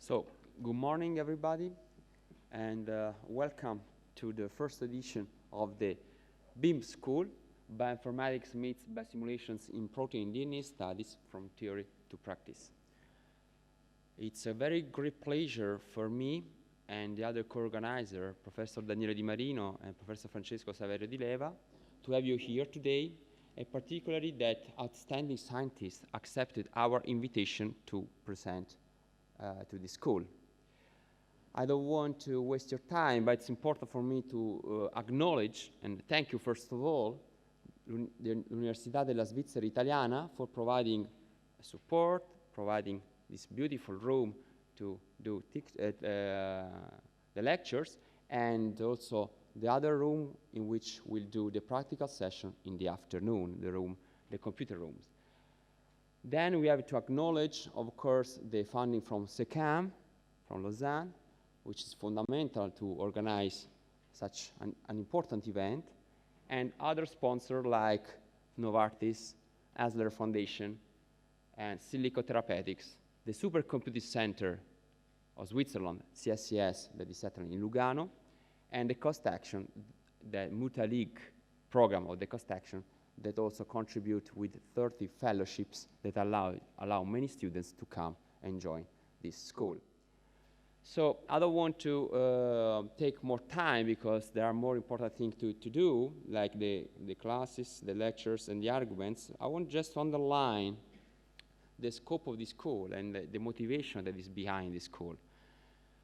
So, good morning, everybody, and welcome to the first edition of the BImBS School, Bioinformatics meets Biosimulations in Protein DNA Studies from Theory to Practice. It's a very great pleasure for me and the other co-organizer, Professor Daniele Di Marino and Professor Francesco Saverio Di Leva, to have you here today, and particularly that outstanding scientists accepted our invitation to present to the school. I don't want to waste your time, but it's important for me to acknowledge and thank you, first of all, l'Università della Svizzera Italiana for providing support, providing this beautiful room to do the lectures, and also the other room in which we'll do the practical session in the afternoon, the computer rooms. Then we have to acknowledge, of course, the funding from SECAM, from Lausanne, which is fundamental to organize such an important event, and other sponsors like Novartis, Asler Foundation, and Silico Therapeutics, the Supercomputing Center of Switzerland, CSCS, that is settled in Lugano, and the Cost Action, the multi-league program of the Cost Action, that also contribute with 30 fellowships that allow many students to come and join this school. So I don't want to take more time because there are more important things to do, like the classes, the lectures, and the arguments. I want just to underline the scope of the school and the motivation that is behind the school.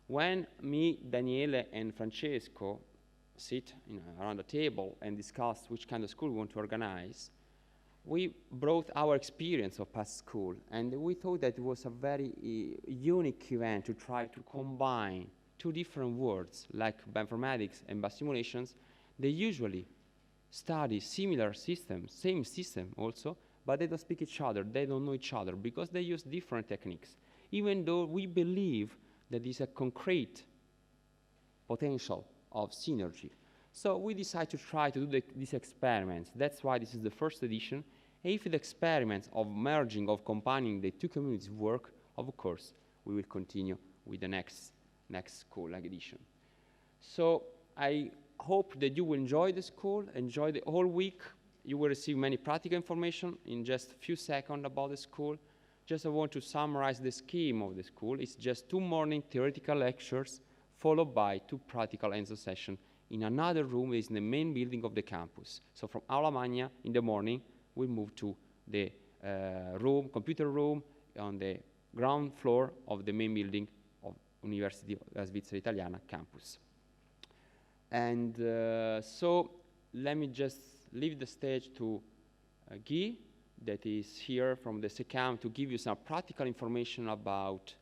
When me, Daniele, and Francesco sit around the table and discuss which kind of school we want to organize, we brought our experience of past school, and we thought that it was a very unique event to try to combine two different words like bioinformatics and biosimulations. They usually study similar systems, same system also, but they don't speak each other, they don't know each other because they use different techniques, even though we believe that there is a concrete potential of synergy. So we decided to try to do these experiments. That's why this is the first edition. If the experiments of merging, of combining the two communities work, of course, we will continue with the next school edition. So I hope that you will enjoy the school, enjoy the whole week. You will receive many practical information in just a few seconds about the school. Just I want to summarize the scheme of the school. It's just 2 morning theoretical lectures followed by 2 practical hands-on sessions in another room is in the main building of the campus. So from Aula Magna in the morning, we move to the computer room on the ground floor of the main building of University of Svizzera Italiana campus. And so let me just leave the stage to Guy, that is here from the SECAM, to give you some practical information about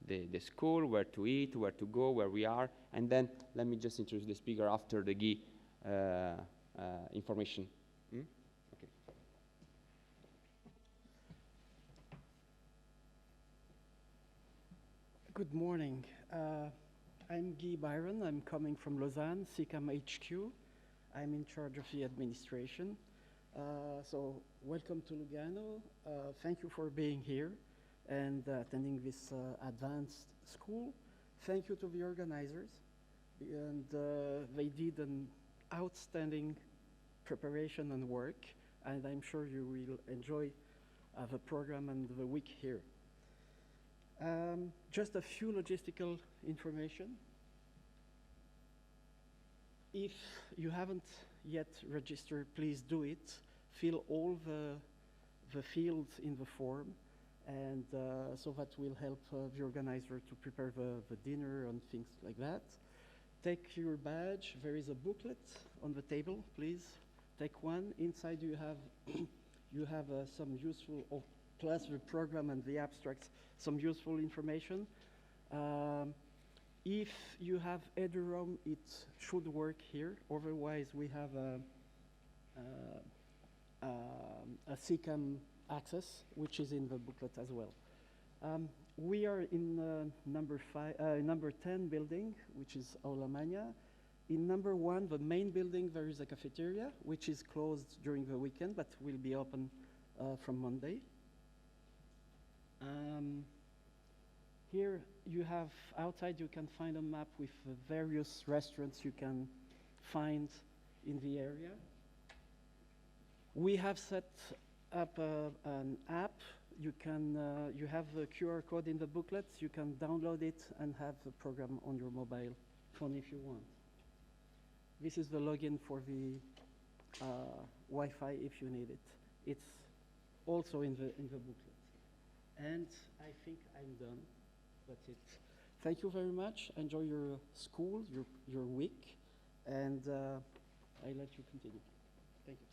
the school, where to eat, where to go, where we are, and then let me just introduce the speaker after the Guy information. Okay. Good morning. I'm Guy Byron. I'm coming from Lausanne, SECAM HQ. I'm in charge of the administration. So welcome to Lugano. Thank you for being here and attending this advanced school. Thank you to the organizers. And they did an outstanding preparation and work, and I'm sure you will enjoy the program and the week here. Just a few logistical information. If you haven't yet registered, please do it. Fill all the fields in the form, and so that will help the organizer to prepare the dinner and things like that. Take your badge. There is a booklet on the table. Please take one. Inside you have some useful, plus the program and the abstracts, some useful information. If you have EduROM, it should work here. Otherwise, we have a SECAM access, which is in the booklet as well. We are in number 10 building, which is Aula Magna. In number 1, the main building, there is a cafeteria, which is closed during the weekend, but will be open from Monday. Here you have outside, you can find a map with various restaurants you can find in the area. We have set up an app. You have a QR code in the booklets. You can download it and have the program on your mobile phone if you want. This is the login for the Wi-Fi if you need it. It's also in the booklet. And I think I'm done. That's it. Thank you very much. Enjoy your school, your week, and I'll let you continue. Thank you.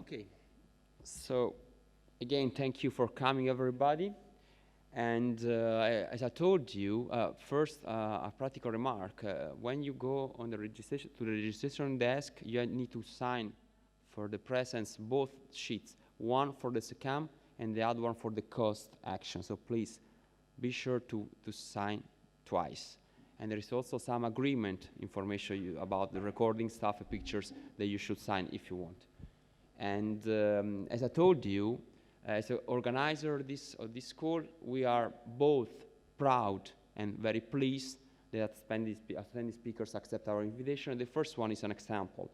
Okay. So, again, thank you for coming, everybody. And as I told you, first, a practical remark. When you go on the registration desk, you need to sign for the presence both sheets, one for the SECAM and the other one for the cost action. So please be sure to sign twice. And there is also some agreement information about the recording stuff and pictures that you should sign if you want. And as I told you, as an organizer of this school, we are both proud and very pleased that attending speakers accept our invitation. The first one is an example.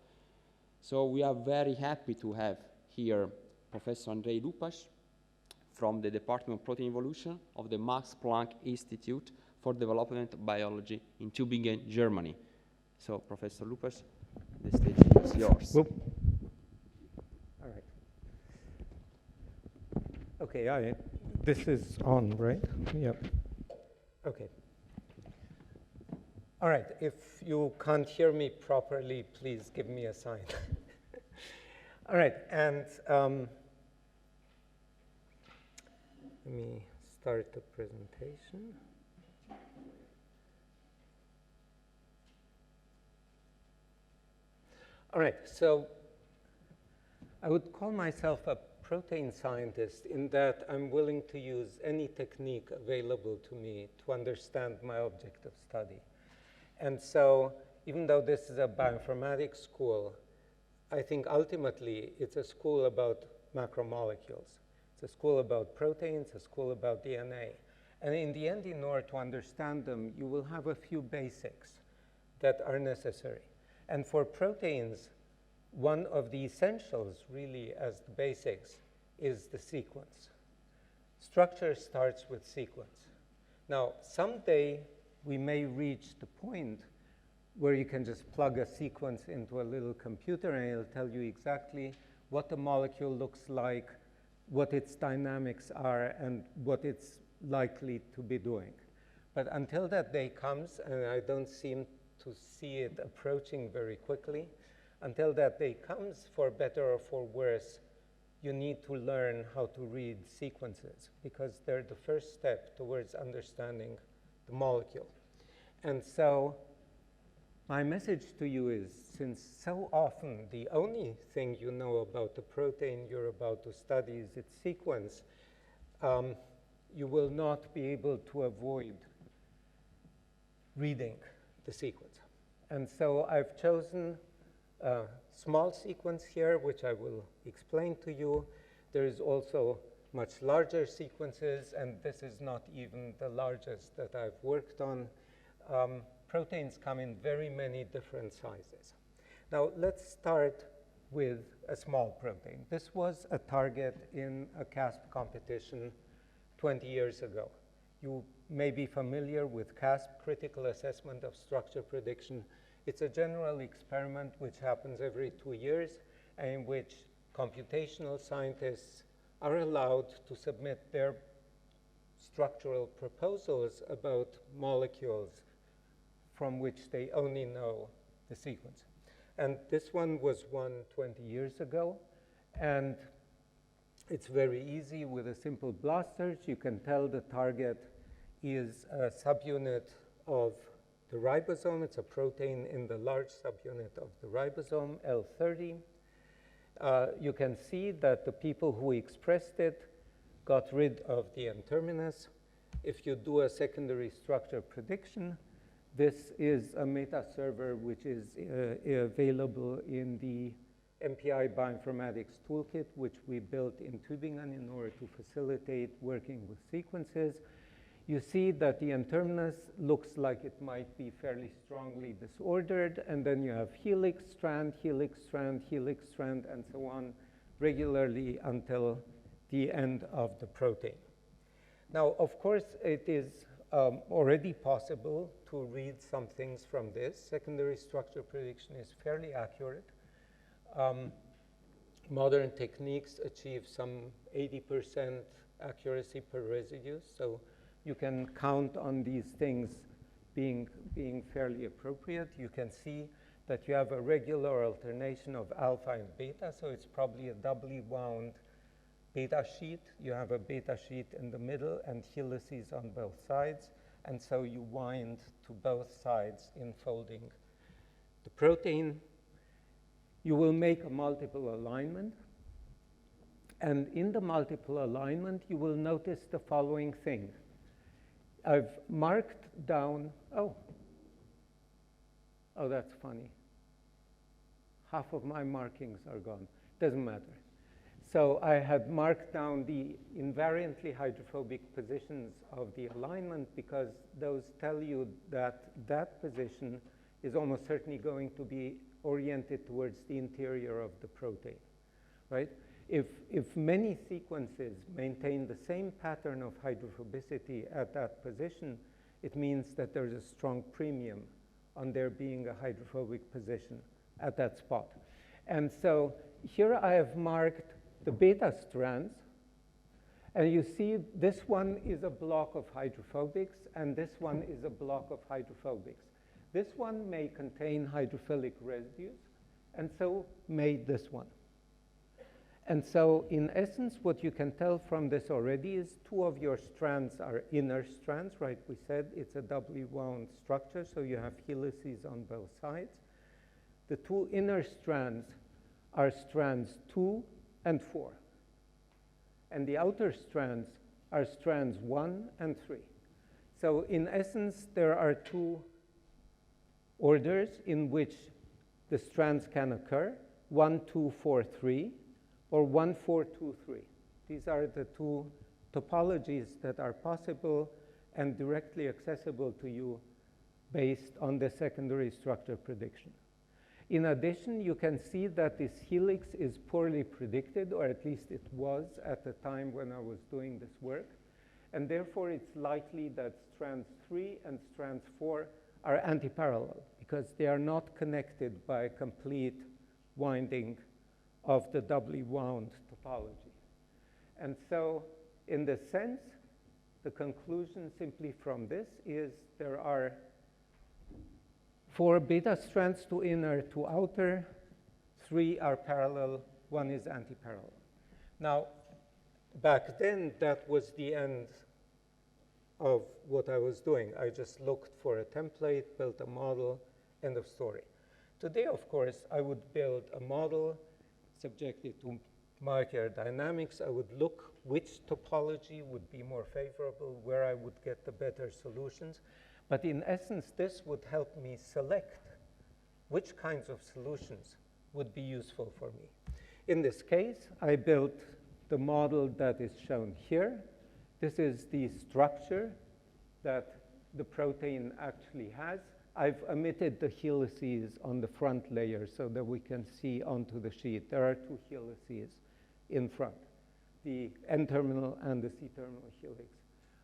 So we are very happy to have here Professor Andrei Lupas from the Department of Protein Evolution of the Max Planck Institute for Development of Biology in Tübingen, Germany. So, Professor Lupas, the stage is yours. Whoop. All right. Okay, this is on, right? Yep. Okay. All right, if you can't hear me properly, please give me a sign. All right, and let me start the presentation. All right, so I would call myself a protein scientist in that I'm willing to use any technique available to me to understand my object of study. And so even though this is a bioinformatics school, I think ultimately it's a school about macromolecules. It's a school about proteins, a school about DNA. And in the end, in order to understand them, you will have a few basics that are necessary. And for proteins, one of the essentials, really, as the basics, is the sequence. Structure starts with sequence. Now, someday, we may reach the point where you can just plug a sequence into a little computer, and it'll tell you exactly what the molecule looks like, what its dynamics are, and what it's likely to be doing. But until that day comes, and I don't seem to see it approaching very quickly, until that day comes, for better or for worse, you need to learn how to read sequences, because they're the first step towards understanding the molecule. And so my message to you is, since so often the only thing you know about the protein you're about to study is its sequence, you will not be able to avoid reading the sequence. And so I've chosen a small sequence here, which I will explain to you. There is also much larger sequences, and this is not even the largest that I've worked on. Proteins come in very many different sizes. Now, let's start with a small protein. This was a target in a CASP competition 20 years ago. You may be familiar with CASP, Critical Assessment of Structure Prediction. It's a general experiment which happens every 2 years, and in which computational scientists are allowed to submit their structural proposals about molecules from which they only know the sequence. And this one was won 20 years ago, and it's very easy. With a simple blast search, you can tell the target is a subunit of the ribosome. It's a protein in the large subunit of the ribosome, L30. You can see that the people who expressed it got rid of the N-terminus. If you do a secondary structure prediction, this is a meta server which is available in the MPI Bioinformatics Toolkit, which we built in Tübingen in order to facilitate working with sequences. you see that the N-terminus looks like it might be fairly strongly disordered, and then you have helix strand, helix strand, helix strand, and so on regularly until the end of the protein. Now, of course, it is already possible to read some things from this. Secondary structure prediction is fairly accurate. Modern techniques achieve some 80% accuracy per residue, so you can count on these things being fairly appropriate. You can see that you have a regular alternation of alpha and beta, so it's probably a doubly wound beta sheet. You have a beta sheet in the middle and helices on both sides, and so you wind to both sides in folding the protein. You will make a multiple alignment, and in the multiple alignment, you will notice the following thing. I've marked down, oh, that's funny. Half of my markings are gone. Doesn't matter. So I had marked down the invariantly hydrophobic positions of the alignment because those tell you that that position is almost certainly going to be oriented towards the interior of the protein, right? If many sequences maintain the same pattern of hydrophobicity at that position, it means that there's a strong premium on there being a hydrophobic position at that spot. And so here I have marked the beta strands, and you see this one is a block of hydrophobics, and this one is a block of hydrophobics. This one may contain hydrophilic residues, and so may this one. And so, in essence, what you can tell from this already is two of your strands are inner strands, right? We said it's a doubly wound structure, so you have helices on both sides. The two inner strands are strands 2 and 4. And the outer strands are strands 1 and 3. So, in essence, there are two orders in which the strands can occur, 1, 2, 4, 3. Or 1, 4, 2, 3. These are the two topologies that are possible and directly accessible to you based on the secondary structure prediction. In addition, you can see that this helix is poorly predicted, or at least it was at the time when I was doing this work. And therefore, it's likely that strands 3 and strands 4 are antiparallel because they are not connected by complete winding of the doubly wound topology. And so, in this sense, the conclusion simply from this is there are 4 beta strands, 2 inner, 2 outer, 3 are parallel, 1 is antiparallel. Now, back then, that was the end of what I was doing. I just looked for a template, built a model, end of story. Today, of course, I would build a model subjected to marker dynamics. I would look which topology would be more favorable, where I would get the better solutions. But in essence, this would help me select which kinds of solutions would be useful for me. In this case, I built the model that is shown here. This is the structure that the protein actually has. I've omitted the helices on the front layer so that we can see onto the sheet. There are 2 helices in front. The N-terminal and the C-terminal helix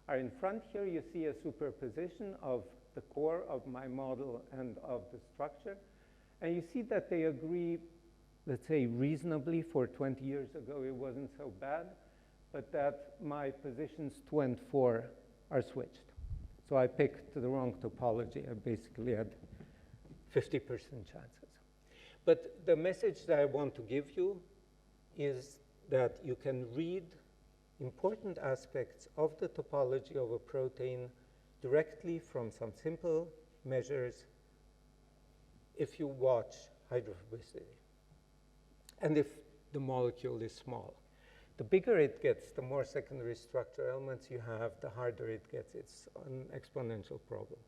are in front. Here you see a superposition of the core of my model and of the structure. And you see that they agree, let's say, reasonably. For 20 years ago, it wasn't so bad, but that my positions 2 and 4 are switched. So I picked the wrong topology. I basically had 50% chances. But the message that I want to give you is that you can read important aspects of the topology of a protein directly from some simple measures if you watch hydrophobicity and if the molecule is small. The bigger it gets, the more secondary structure elements you have, the harder it gets. It's an exponential problem.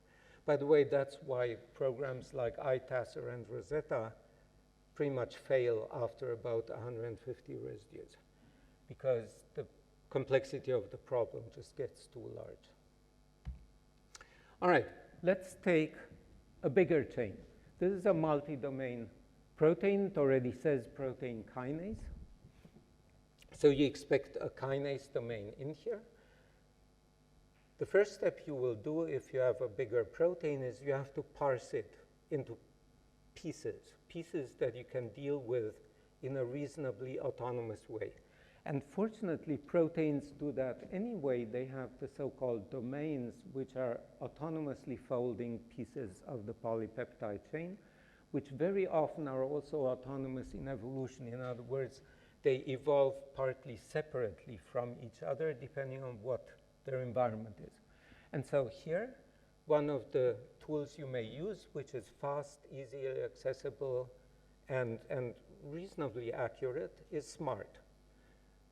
By the way, that's why programs like ITASR and Rosetta pretty much fail after about 150 residues because the complexity of the problem just gets too large. All right, let's take a bigger chain. This is a multi-domain protein. It already says protein kinase. So you expect a kinase domain in here. The first step you will do if you have a bigger protein is you have to parse it into pieces that you can deal with in a reasonably autonomous way. And fortunately, proteins do that anyway. They have the so-called domains, which are autonomously folding pieces of the polypeptide chain, which very often are also autonomous in evolution. In other words, they evolve partly separately from each other, depending on what their environment is. And so here, one of the tools you may use, which is fast, easily accessible, and reasonably accurate, is SMART.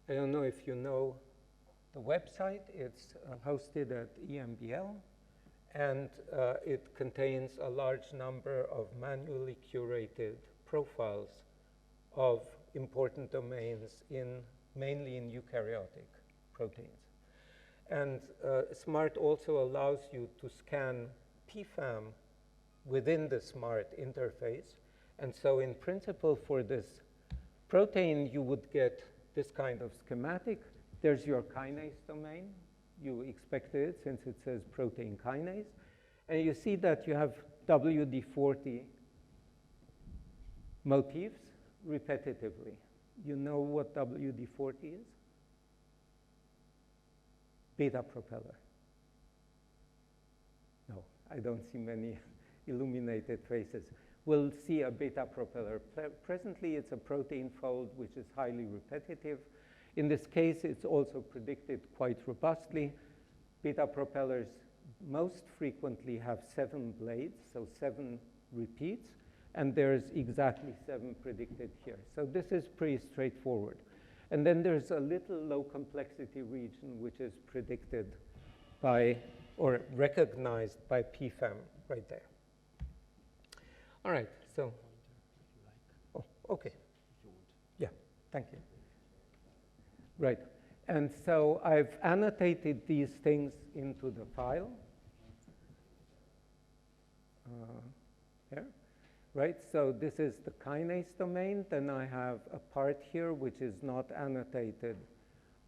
I don't know if you know the website. It's hosted at EMBL, and it contains a large number of manually curated profiles of important domains mainly in eukaryotic proteins. And SMART also allows you to scan PFAM within the SMART interface. And so in principle, for this protein, you would get this kind of schematic. There's your kinase domain. You expected it since it says protein kinase. And you see that you have WD40 motifs repetitively. You know what WD40 is? Beta propeller. No, I don't see many illuminated faces. We'll see a beta propeller. Presently, it's a protein fold which is highly repetitive. In this case, it's also predicted quite robustly. Beta propellers most frequently have 7 blades, so 7 repeats, and there's exactly 7 predicted here. So this is pretty straightforward. And then there's a little low complexity region which is predicted by, or recognized by PFAM right there. All right, so, oh, okay. Yeah, thank you. Right, and so I've annotated these things into the file. There. Right, so this is the kinase domain. Then I have a part here which is not annotated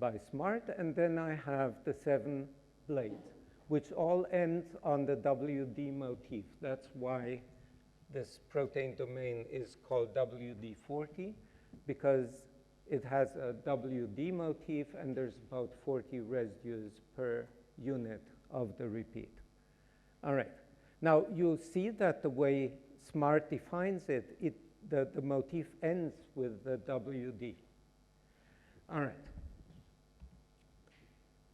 by SMART, and then I have the 7 blades, which all end on the WD motif. That's why this protein domain is called WD40, because it has a WD motif, and there's about 40 residues per unit of the repeat. All right, now you'll see that the way SMART defines it, the motif ends with the WD. All right.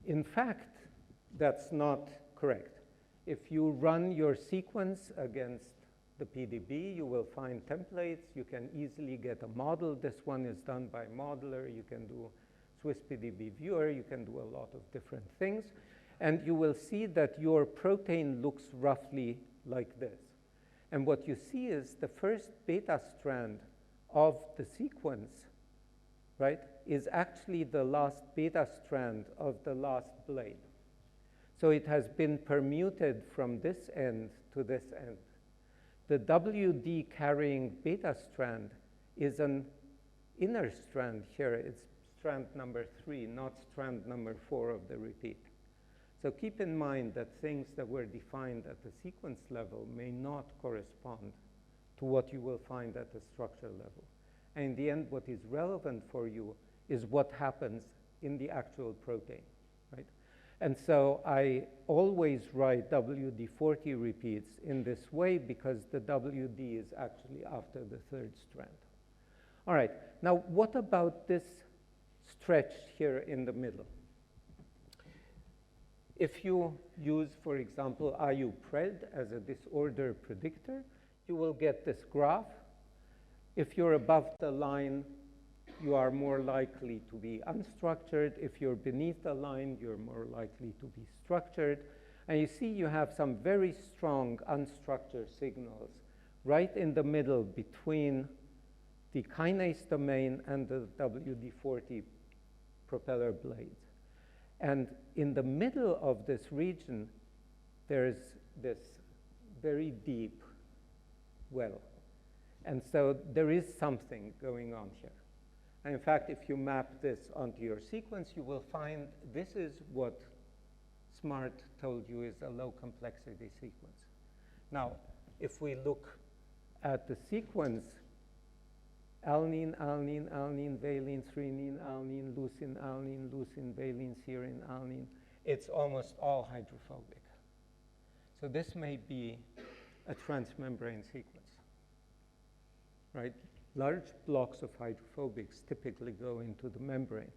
In fact, that's not correct. If you run your sequence against the PDB, you will find templates. You can easily get a model. This one is done by Modeler. You can do Swiss PDB Viewer. You can do a lot of different things. And you will see that your protein looks roughly like this. And what you see is the first beta strand of the sequence, right, is actually the last beta strand of the last blade. So it has been permuted from this end to this end. The WD carrying beta strand is an inner strand here. It's strand number 3, not strand number 4 of the repeat. So keep in mind that things that were defined at the sequence level may not correspond to what you will find at the structure level. And in the end, what is relevant for you is what happens in the actual protein, right? And so I always write WD40 repeats in this way because the WD is actually after the 3rd strand. All right, now what about this stretch here in the middle? If you use, for example, IUPRED as a disorder predictor, you will get this graph. If you're above the line, you are more likely to be unstructured. If you're beneath the line, you're more likely to be structured. And you see you have some very strong unstructured signals right in the middle between the kinase domain and the WD40 propeller blades. And in the middle of this region, there's this very deep well. And so there is something going on here. And in fact, if you map this onto your sequence, you will find this is what SMART told you is a low complexity sequence. Now, if we look at the sequence, alanine, alanine, alanine, valine, threonine, alanine, leucine, alanine, leucine, valine, serine, alanine, it's almost all hydrophobic. So this may be a transmembrane sequence, right? Large blocks of hydrophobics typically go into the membrane.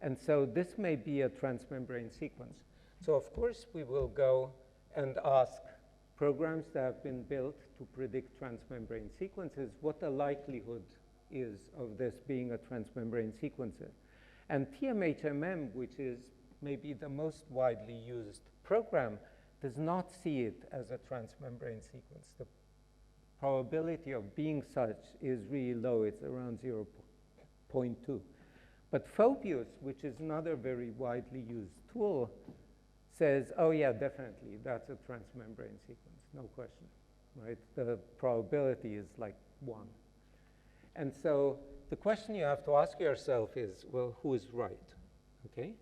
And so this may be a transmembrane sequence. So of course we will go and ask programs that have been built to predict transmembrane sequences what the likelihood is of this being a transmembrane sequence. And TMHMM, which is maybe the most widely used program, does not see it as a transmembrane sequence. The probability of being such is really low. It's around 0.2. But Phobius, which is another very widely used tool, says, oh yeah, definitely, that's a transmembrane sequence, no question, right? The probability is like 1. And so the question you have to ask yourself is, well, who is right, okay?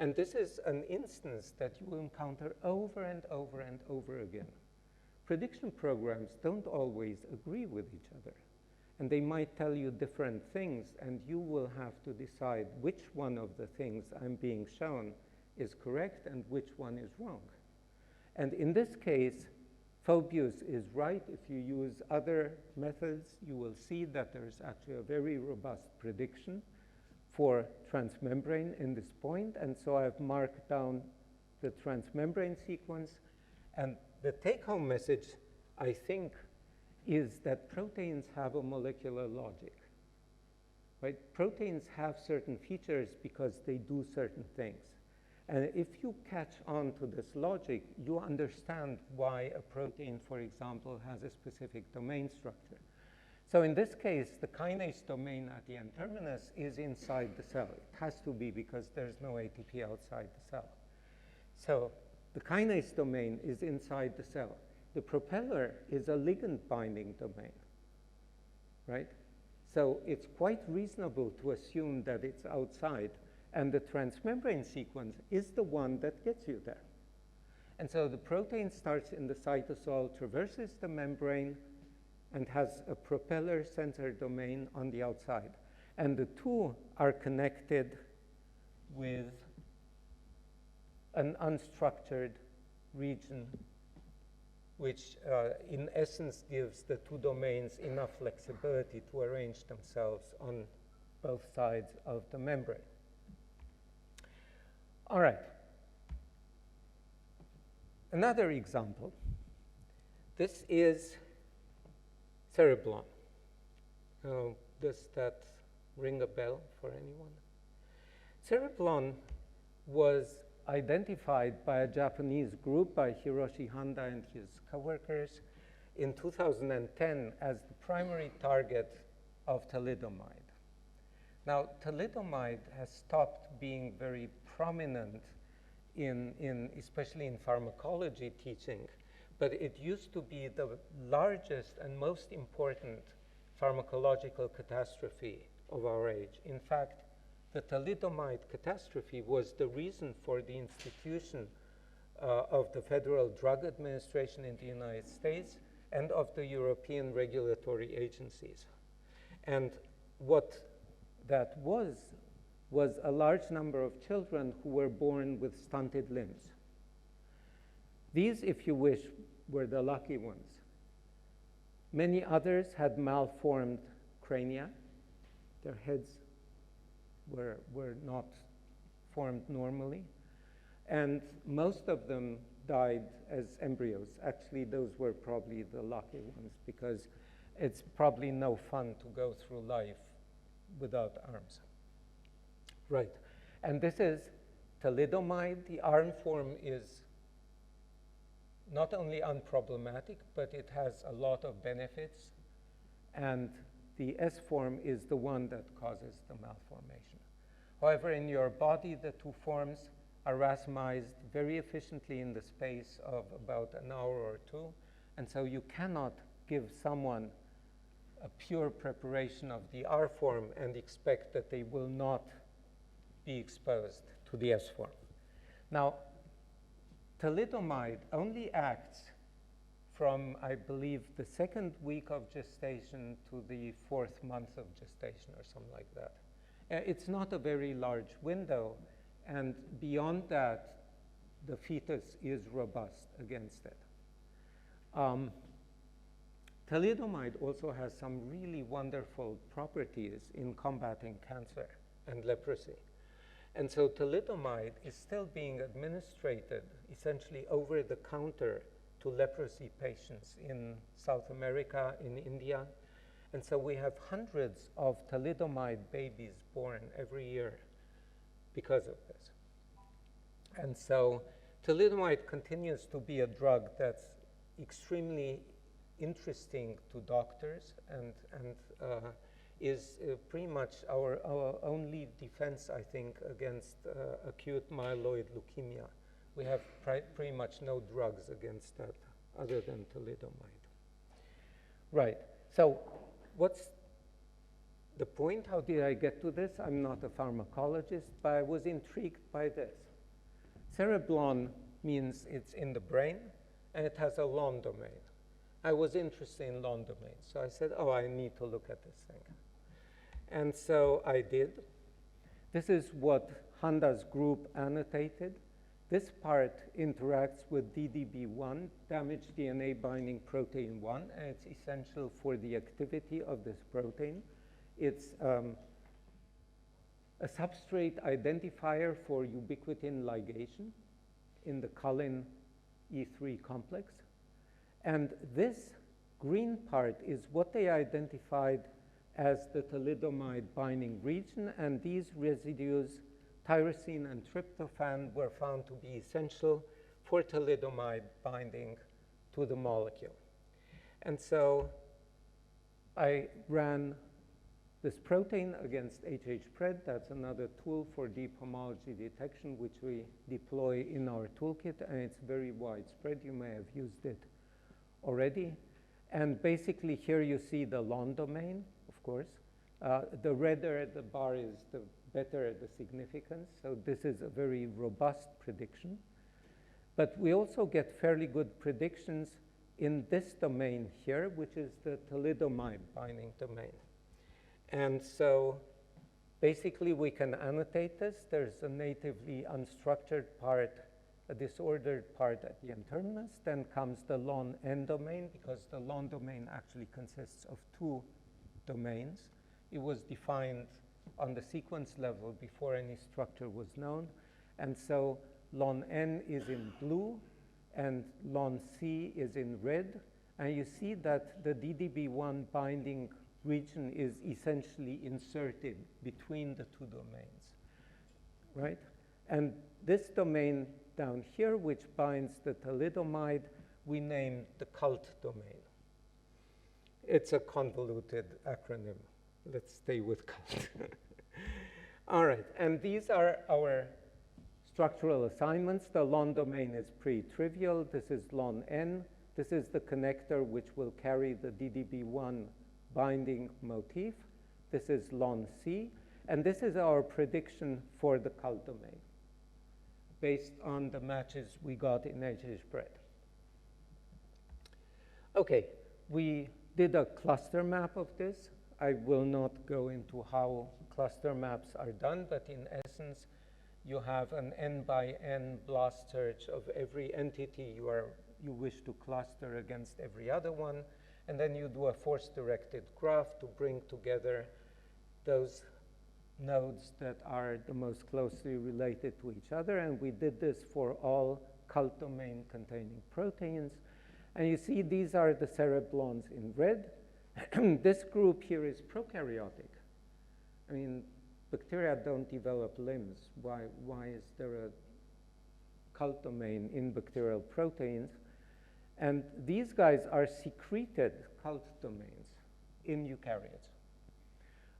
And this is an instance that you will encounter over and over and over again. Prediction programs don't always agree with each other. And they might tell you different things, and you will have to decide which one of the things I'm being shown is correct and which one is wrong. And in this case, Phobius is right. If you use other methods, you will see that there's actually a very robust prediction for transmembrane in this point. And so I've marked down the transmembrane sequence. And the take-home message, I think, is that proteins have a molecular logic, right? Proteins have certain features because they do certain things. And if you catch on to this logic, you understand why a protein, for example, has a specific domain structure. So in this case, the kinase domain at the N-terminus is inside the cell. It has to be because there's no ATP outside the cell. So the kinase domain is inside the cell. The propeller is a ligand binding domain, right? So it's quite reasonable to assume that it's outside, and the transmembrane sequence is the one that gets you there. And so the protein starts in the cytosol, traverses the membrane, and has a propeller sensor domain on the outside. And the two are connected with an unstructured region, which in essence gives the two domains enough flexibility to arrange themselves on both sides of the membrane. All right. Another example. This is cereblon. Does that ring a bell for anyone? Cereblon was identified by a Japanese group, by Hiroshi Handa and his coworkers, in 2010 as the primary target of thalidomide. Now, thalidomide has stopped being very prominent especially in pharmacology teaching, but it used to be the largest and most important pharmacological catastrophe of our age. In fact, the thalidomide catastrophe was the reason for the institution of the Federal Drug Administration in the United States and of the European regulatory agencies. And what that was a large number of children who were born with stunted limbs. These, if you wish, were the lucky ones. Many others had malformed crania. Their heads were not formed normally. And most of them died as embryos. Actually, those were probably the lucky ones because it's probably no fun to go through life without arms. Right. And this is thalidomide. The arm form is not only unproblematic, but it has a lot of benefits. And the S form is the one that causes the malformation. However, in your body, the two forms are racemized very efficiently in the space of about an hour or two. And so you cannot give someone a pure preparation of the R form and expect that they will not be exposed to the S form. Now, thalidomide only acts from, I believe, the second week of gestation to the 4th month of gestation or something like that. It's not a very large window, and beyond that, the fetus is robust against it. Thalidomide also has some really wonderful properties in combating cancer and leprosy. And so thalidomide is still being administered essentially over the counter to leprosy patients in South America, in India. And so we have hundreds of thalidomide babies born every year because of this. And so thalidomide continues to be a drug that's extremely interesting to doctors and is pretty much our only defense, I think, against acute myeloid leukemia. We have pretty much no drugs against that other than thalidomide. Right, so what's the point? How did I get to this? I'm not a pharmacologist, but I was intrigued by this. Cereblon means it's in the brain, and it has a long domain. I was interested in long domains, so I said, oh, I need to look at this thing. And so I did. This is what Handa's group annotated. This part interacts with DDB1, damaged DNA binding protein 1, and it's essential for the activity of this protein. It's a substrate identifier for ubiquitin ligation in the colin E3 complex. And this green part is what they identified as the thalidomide binding region, and these residues, tyrosine and tryptophan, were found to be essential for thalidomide binding to the molecule. And so I ran this protein against HH-PRED. That's another tool for deep homology detection, which we deploy in our toolkit, and it's very widespread. You may have used it already. And basically here you see the long domain, of course. The redder the bar is, the better the significance. So this is a very robust prediction. But we also get fairly good predictions in this domain here, which is the thalidomide binding domain. And so basically we can annotate this. There's a natively unstructured part, a disordered part at the N-terminus. Then comes the lon N domain, because the lon domain actually consists of 2 domains. It was defined on the sequence level before any structure was known. And so lon N is in blue, and lon C is in red. And you see that the DDB1 binding region is essentially inserted between the 2 domains, right? And this domain down here, which binds the thalidomide, we named the cult domain. It's a convoluted acronym. Let's stay with cult. All right, and these are our structural assignments. The lon domain is pretty trivial. This is lon N. This is the connector which will carry the DDB1 binding motif. This is lon C. And this is our prediction for the cult domain based on the matches we got in HH-PRED. Okay, we did a cluster map of this. I will not go into how cluster maps are done, but in essence, you have an n by n blast search of every entity you wish to cluster against every other one, and then you do a force-directed graph to bring together those nodes that are the most closely related to each other, and we did this for all cult domain containing proteins. And you see these are the cereblons in red. This group here is prokaryotic. I mean, bacteria don't develop limbs. Why is there a cult domain in bacterial proteins? And these guys are secreted cult domains in eukaryotes.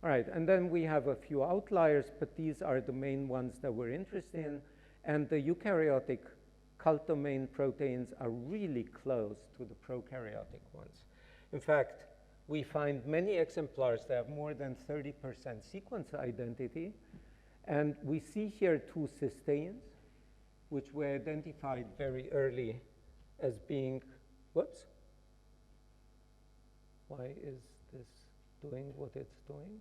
All right, and then we have a few outliers, but these are the main ones that we're interested in. And the eukaryotic cult domain proteins are really close to the prokaryotic ones. In fact, we find many exemplars that have more than 30% sequence identity. And we see here 2 cysteines, which were identified very early as being, whoops. Why is this doing what it's doing?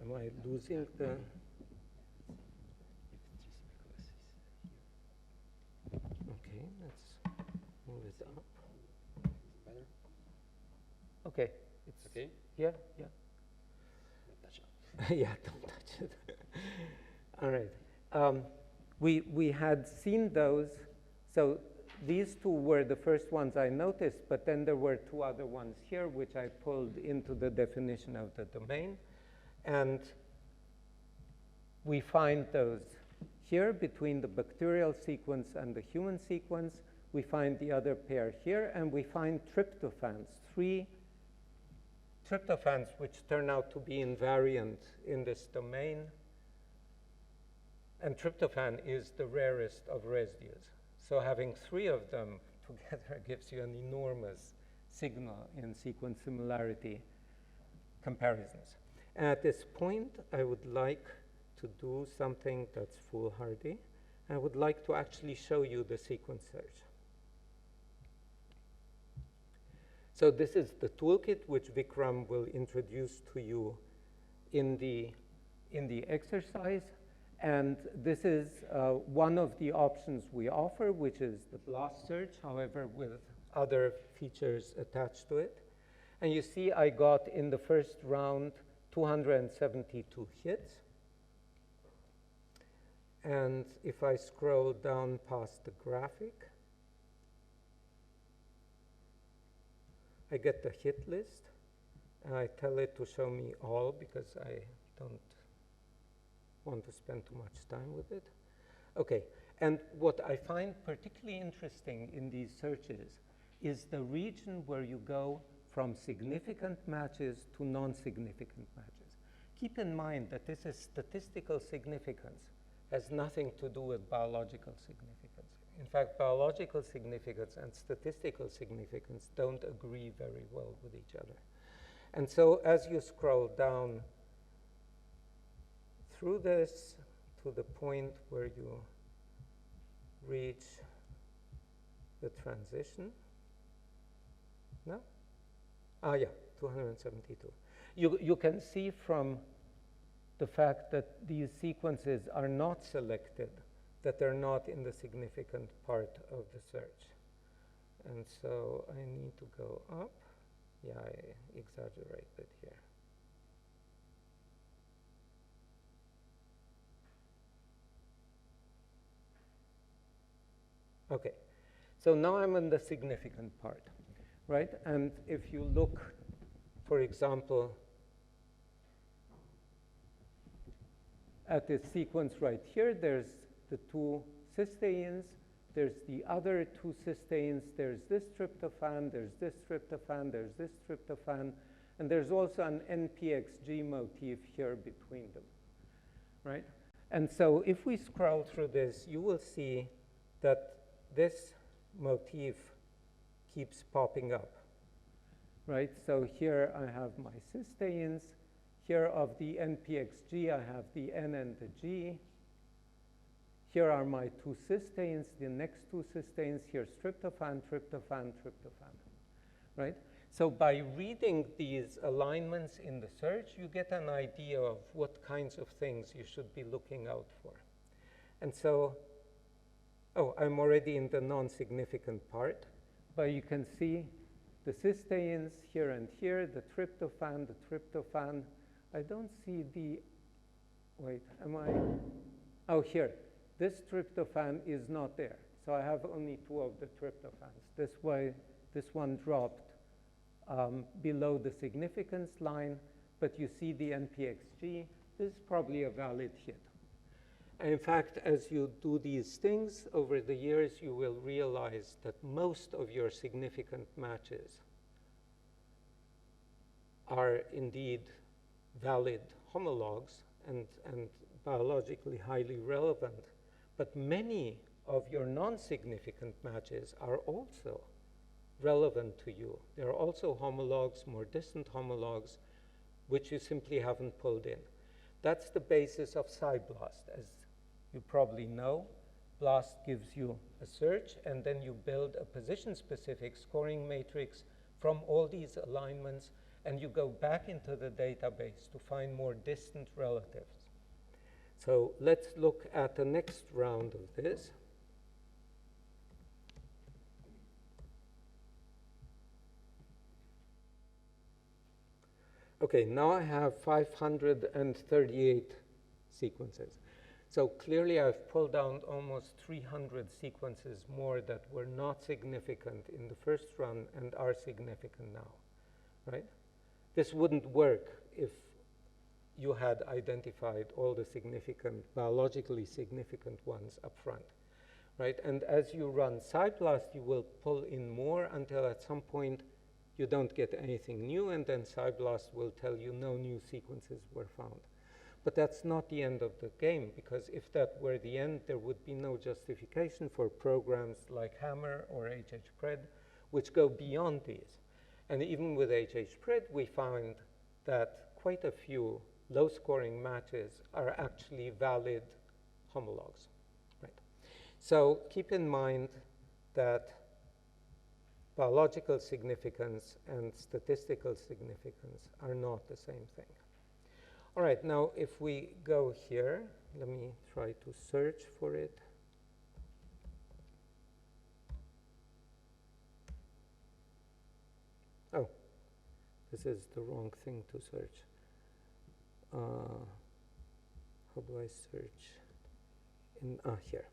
Am I losing the? Okay, let's move it up. Better? Okay, it's okay. Yeah, yeah. Don't touch it. Yeah, don't touch it. All right. We had seen those. So these 2 were the first ones I noticed, but then there were 2 other ones here, which I pulled into the definition of the domain. And we find those here between the bacterial sequence and the human sequence. We find the other pair here, and we find tryptophans, 3 tryptophans which turn out to be invariant in this domain. And tryptophan is the rarest of residues. So having 3 of them together gives you an enormous signal in sequence similarity comparisons. At this point, I would like to do something that's foolhardy. I would like to actually show you the sequence search. So this is the toolkit which Vikram will introduce to you in the exercise. And this is one of the options we offer, which is the blast search, however, with other features attached to it. And you see I got in the first round 272 hits. And if I scroll down past the graphic, I get the hit list. And I tell it to show me all because I don't want to spend too much time with it. Okay, and what I find particularly interesting in these searches is the region where you go from significant matches to non-significant matches. Keep in mind that this is statistical significance, has nothing to do with biological significance. In fact, biological significance and statistical significance don't agree very well with each other. And so as you scroll down through this to the point where you reach the transition, no? Ah, yeah, 272. You can see from the fact that these sequences are not selected, that they're not in the significant part of the search. And so I need to go up. Yeah, I exaggerated here. Okay, so now I'm in the significant part, right? And if you look, for example, at this sequence right here, there's the 2 cysteines, there's the other 2 cysteines, there's this tryptophan, there's this tryptophan, there's this tryptophan, and there's also an NPXG motif here between them, right? And so if we scroll through this, you will see that this motif keeps popping up, right? So here I have my cysteines. Here of the NPXG, I have the N and the G. Here are my 2 cysteines, the next 2 cysteines. Here's tryptophan, tryptophan, tryptophan, right? So by reading these alignments in the search, you get an idea of what kinds of things you should be looking out for. And so, oh, I'm already in the non-significant part, but you can see the cysteines here and here, the tryptophan, I don't see the, wait, am I? Oh, here. This tryptophan is not there. So I have only 2 of the tryptophans. This one dropped below the significance line, but you see the NPXG. This is probably a valid hit. In fact, as you do these things over the years, you will realize that most of your significant matches are indeed valid homologs and biologically highly relevant, but many of your non-significant matches are also relevant to you. There are also homologs, more distant homologs, which you simply haven't pulled in. That's the basis of SciBLAST. As you probably know, BLAST gives you a search, and then you build a position-specific scoring matrix from all these alignments, and you go back into the database to find more distant relatives. So let's look at the next round of this. Okay, now I have 538 sequences. So clearly I've pulled down almost 300 sequences more that were not significant in the first run and are significant now, right? This wouldn't work if you had identified all the significant, biologically significant ones up front, right? And as you run SciBLAST, you will pull in more until at some point you don't get anything new, and then SciBLAST will tell you no new sequences were found. But that's not the end of the game, because if that were the end, there would be no justification for programs like Hammer or HHPRED, which go beyond these. And even with HHPRED, we found that quite a few low-scoring matches are actually valid homologs, right? So keep in mind that biological significance and statistical significance are not the same thing. All right, now if we go here, let me try to search for it. Oh, this is the wrong thing to search. How do I search? Here.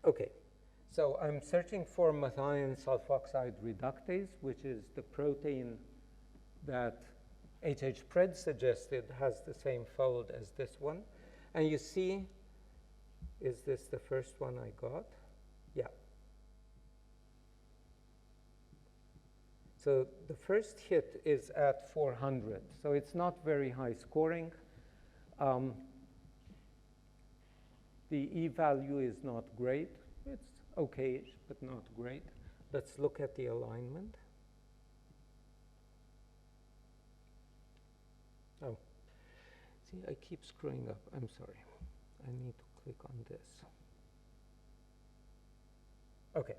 Okay, so I'm searching for methionine sulfoxide reductase, which is the protein that HHPRED suggested has the same fold as this one. And you see, is this the first one I got? Yeah. So the first hit is at 400, so it's not very high scoring. The E-value is not great. It's okay-ish, but not great. Let's look at the alignment. Oh, see, I keep screwing up. I'm sorry. I need to click on this. Okay.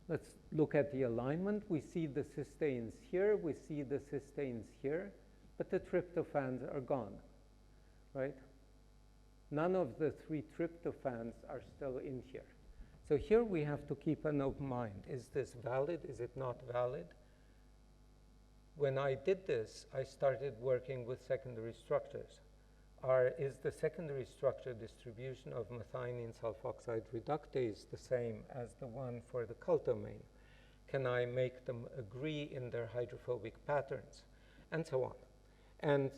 Let's look at the alignment. We see the cysteines here. We see the cysteines here. But the tryptophans are gone, right? None of the 3 tryptophans are still in here. So here we have to keep an open mind. Is this valid? Is it not valid? When I did this, I started working with secondary structures. Is the secondary structure distribution of methionine sulfoxide reductase the same as the one for the cult domain? Can I make them agree in their hydrophobic patterns? And so on. And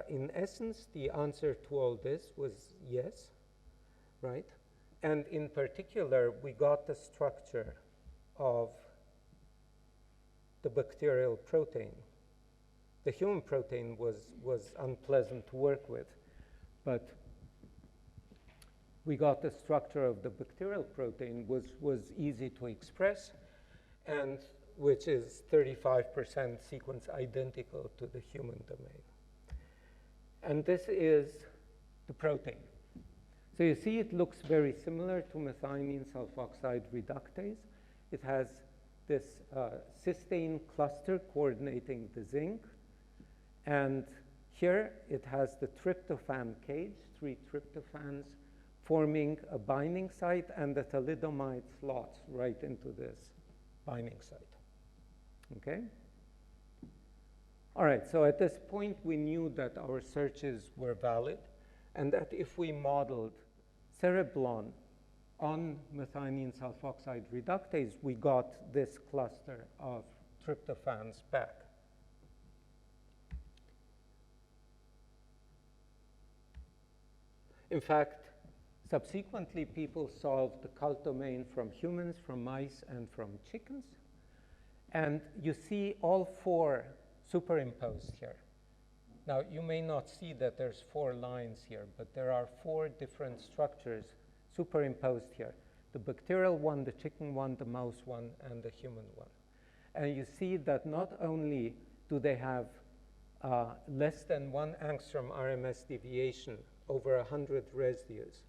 in essence, the answer to all this was yes, right? And in particular, we got the structure of the bacterial protein. The human protein was unpleasant to work with, but we got the structure of the bacterial protein was easy to express, and which is 35% sequence identical to the human domain. And this is the protein. So you see it looks very similar to methionine sulfoxide reductase. It has this cysteine cluster coordinating the zinc. And here it has the tryptophan cage, 3 tryptophans, forming a binding site, and the thalidomide slots right into this binding site. Okay? All right, so at this point, we knew that our searches were valid, and that if we modeled cereblon on methionine sulfoxide reductase, we got this cluster of tryptophans back. In fact, subsequently, people solved the cult domain from humans, from mice, and from chickens. And you see all 4 superimposed here. Now, you may not see that there's 4 lines here, but there are 4 different structures superimposed here. The bacterial one, the chicken one, the mouse one, and the human one. And you see that not only do they have less than 1 angstrom RMS deviation over 100 residues,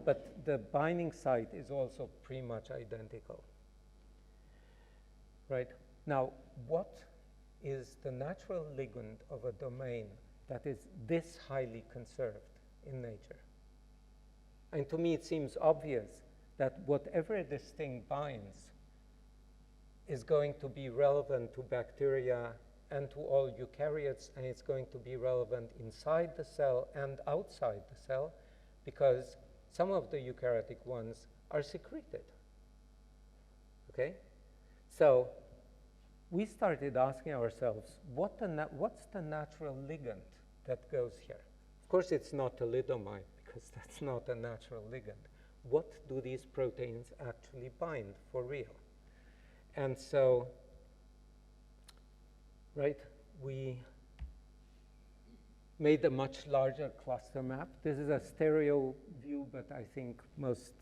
but the binding site is also pretty much identical. Right? Now, what is the natural ligand of a domain that is this highly conserved in nature? And to me, it seems obvious that whatever this thing binds is going to be relevant to bacteria and to all eukaryotes, and it's going to be relevant inside the cell and outside the cell, because some of the eukaryotic ones are secreted. Okay? So we started asking ourselves, what's the natural ligand that goes here? Of course, it's not thalidomide, because that's not a natural ligand. What do these proteins actually bind for real? And so, right, we made a much larger cluster map. This is a stereo view, but I think most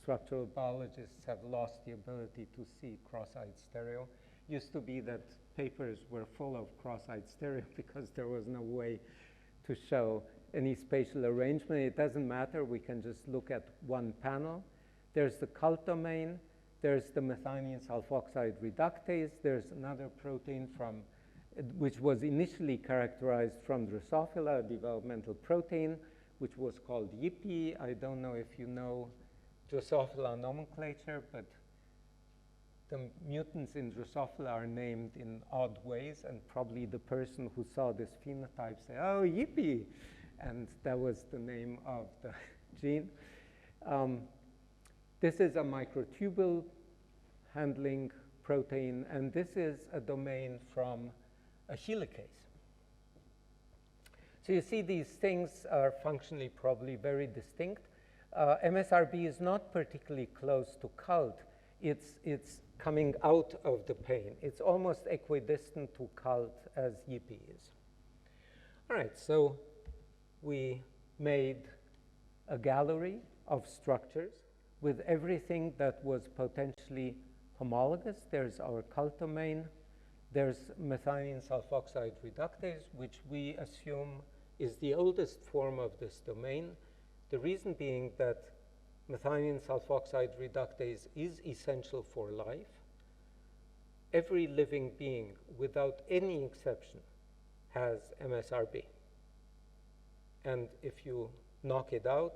structural biologists have lost the ability to see cross-eyed stereo. Used to be that papers were full of cross-eyed stereo because there was no way to show any spatial arrangement. It doesn't matter. We can just look at one panel. There's the cult domain. There's the methionine sulfoxide reductase. There's another protein which was initially characterized from Drosophila, a developmental protein, which was called YIPI. I don't know if you know Drosophila nomenclature, but the mutants in Drosophila are named in odd ways, and probably the person who saw this phenotype said, oh, yippee, and that was the name of the gene. This is a microtubule handling protein, and this is a domain from a helicase. So you see these things are functionally probably very distinct. MSRB is not particularly close to cult. It's coming out of the pain. It's almost equidistant to cult as YIPI is. All right, so we made a gallery of structures with everything that was potentially homologous. There's our cult domain. There's methionine sulfoxide reductase, which we assume is the oldest form of this domain. The reason being that methionine sulfoxide reductase is essential for life. Every living being, without any exception, has MSRB. And if you knock it out,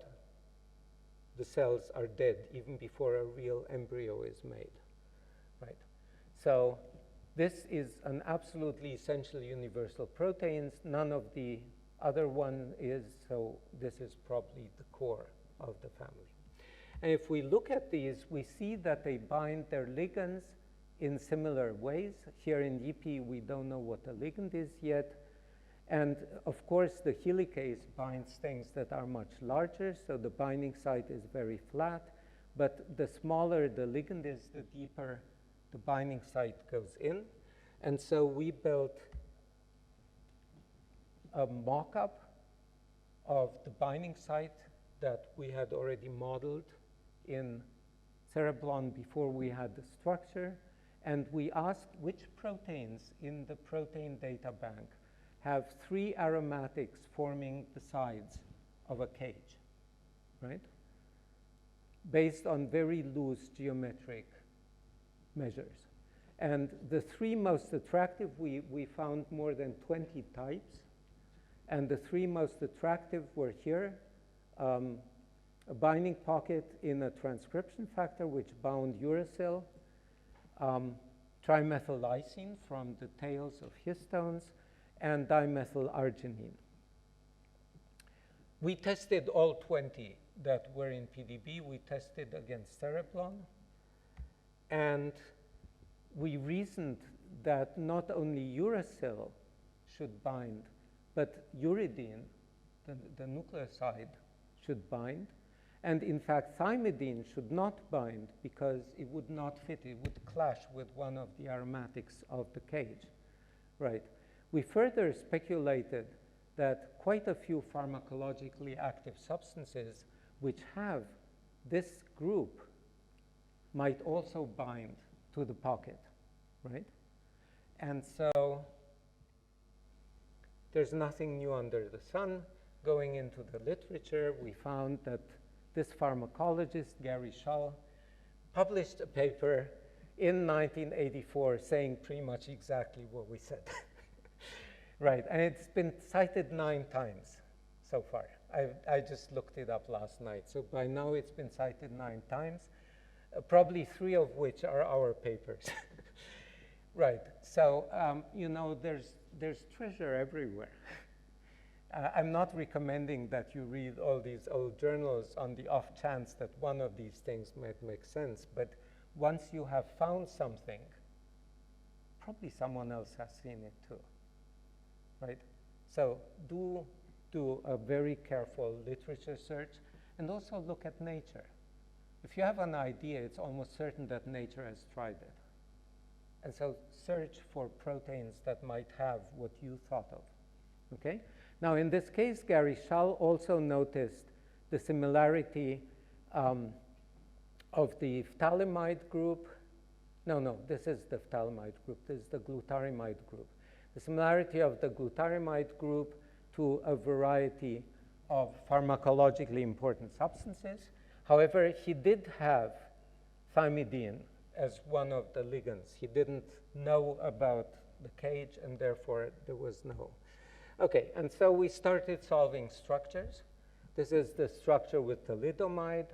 the cells are dead even before a real embryo is made, right? So this is an absolutely essential universal protein. None of the other one is, so this is probably the core of the family. And if we look at these, we see that they bind their ligands in similar ways. Here in YIPI, we don't know what the ligand is yet. And of course, the helicase binds things that are much larger, so the binding site is very flat. But the smaller the ligand is, the deeper the binding site goes in. And so we built a mock-up of the binding site that we had already modeled in Cereblon before we had the structure. And we asked which proteins in the protein data bank have 3 aromatics forming the sides of a cage, right? Based on very loose geometric measures. And the 3 most attractive, we found more than 20 types. And the 3 most attractive were here. A binding pocket in a transcription factor which bound uracil, trimethylysine from the tails of histones, and dimethylarginine. We tested all 20 that were in PDB. We tested against Cereblon. And we reasoned that not only uracil should bind, but uridine, the nucleoside, should bind. And in fact, thymidine should not bind because it would not fit. It would clash with one of the aromatics of the cage, right? We further speculated that quite a few pharmacologically active substances which have this group might also bind to the pocket, right? And so there's nothing new under the sun. Going into the literature, we found that this pharmacologist, Gary Shull, published a paper in 1984 saying pretty much exactly what we said. Right, and it's been cited 9 times so far. I just looked it up last night. So by now it's been cited 9 times, probably 3 of which are our papers. Right, so you know, there's treasure everywhere. I'm not recommending that you read all these old journals on the off chance that one of these things might make sense, but once you have found something, probably someone else has seen it too, right? So do a very careful literature search and also look at nature. If you have an idea, it's almost certain that nature has tried it. And so search for proteins that might have what you thought of, okay? Now, in this case, Gary Shull also noticed the similarity of the phthalimide group. No, this is the phthalimide group. This is the glutarimide group. The similarity of the glutarimide group to a variety of pharmacologically important substances. However, he did have thymidine as one of the ligands. He didn't know about the cage, and therefore there was no. Okay, and so we started solving structures. This is the structure with thalidomide,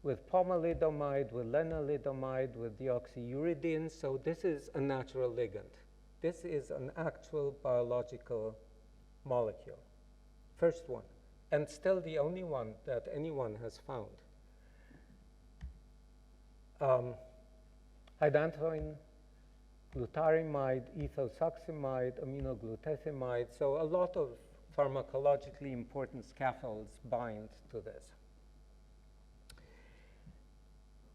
with pomalidomide, with lenalidomide, with deoxyuridine. So this is a natural ligand. This is an actual biological molecule. First one, and still the only one that anyone has found. Hydantoin, glutarimide, ethosuximide, aminoglutathamide. So a lot of pharmacologically important scaffolds bind to this,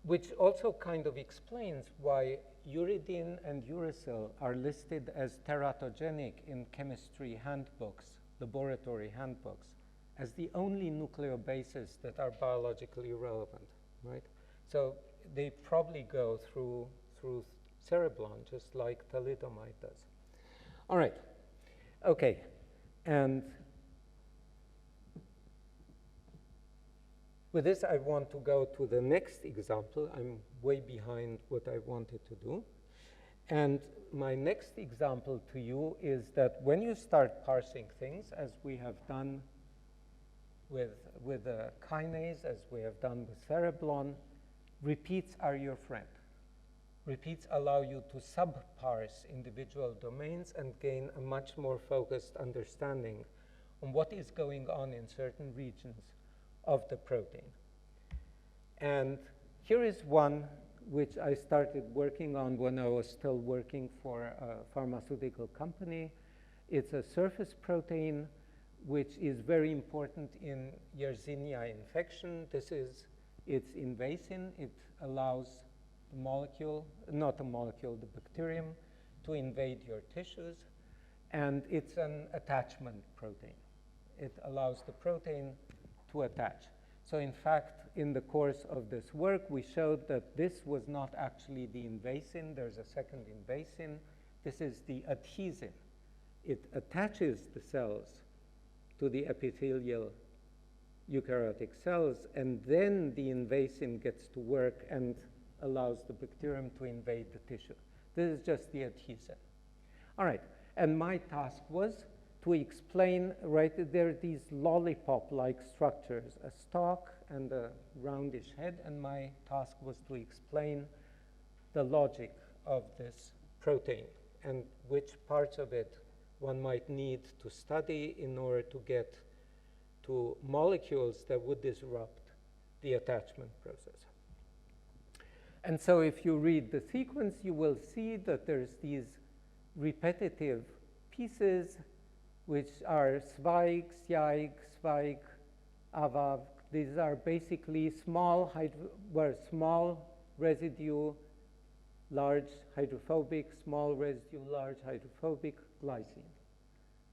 which also kind of explains why uridine and uracil are listed as teratogenic in chemistry handbooks, laboratory handbooks, as the only nucleobases that are biologically relevant, right? So they probably go through cereblon, just like thalidomide does. All right, okay, and with this, I want to go to the next example. I'm way behind what I wanted to do. And my next example to you is that when you start parsing things, as we have done with a kinase, as we have done with cereblon, repeats are your friend. Repeats allow you to sub-parse individual domains and gain a much more focused understanding on what is going on in certain regions of the protein. And here is one which I started working on when I was still working for a pharmaceutical company. It's a surface protein which is very important in Yersinia infection. It's invasive. It allows the molecule, not the molecule, the bacterium, to invade your tissues. And it's an attachment protein. It allows the protein to attach. So in fact, in the course of this work, we showed that this was not actually the invasine. There's a second invasine. This is the adhesin. It attaches the cells to the epithelial eukaryotic cells, and then the invasine gets to work and allows the bacterium to invade the tissue. This is just the adhesin. All right, and my task was to explain, right, there are these lollipop-like structures, a stalk and a roundish head, and my task was to explain the logic of this protein and which parts of it one might need to study in order to get to molecules that would disrupt the attachment process. And so if you read the sequence, you will see that there's these repetitive pieces which are Zweig, Sieg, Zweig, Avav, These are basically small residue, large hydrophobic, small residue, large hydrophobic glycine,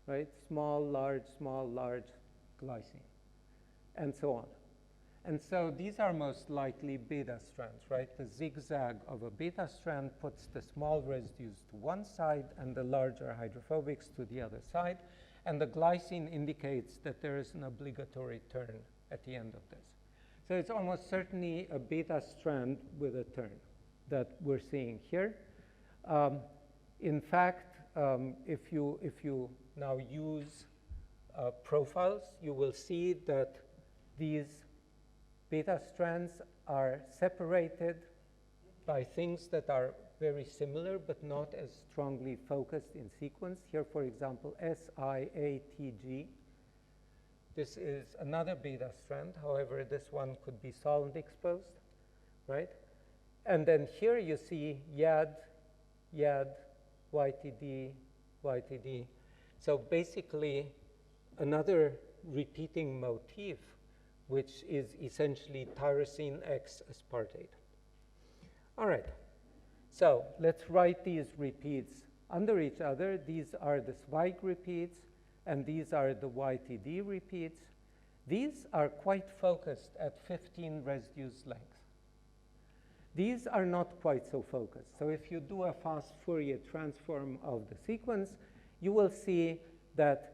right? Small, large, glycine, and so on. And so these are most likely beta strands, right? The zigzag of a beta strand puts the small residues to one side and the larger hydrophobics to the other side. And the glycine indicates that there is an obligatory turn at the end of this. So it's almost certainly a beta strand with a turn that we're seeing here. In fact, if you now use profiles, you will see that these beta strands are separated by things that are very similar but not as strongly focused in sequence. Here, for example, SIATG. This is another beta strand. However, this one could be solvent exposed, right? And then here you see YAD, YTD, YTD. So basically, another repeating motif, which is essentially tyrosine X aspartate. All right. So let's write these repeats under each other. These are the Zweig repeats, and these are the YTD repeats. These are quite focused at 15 residues length. These are not quite so focused. So if you do a fast Fourier transform of the sequence, you will see that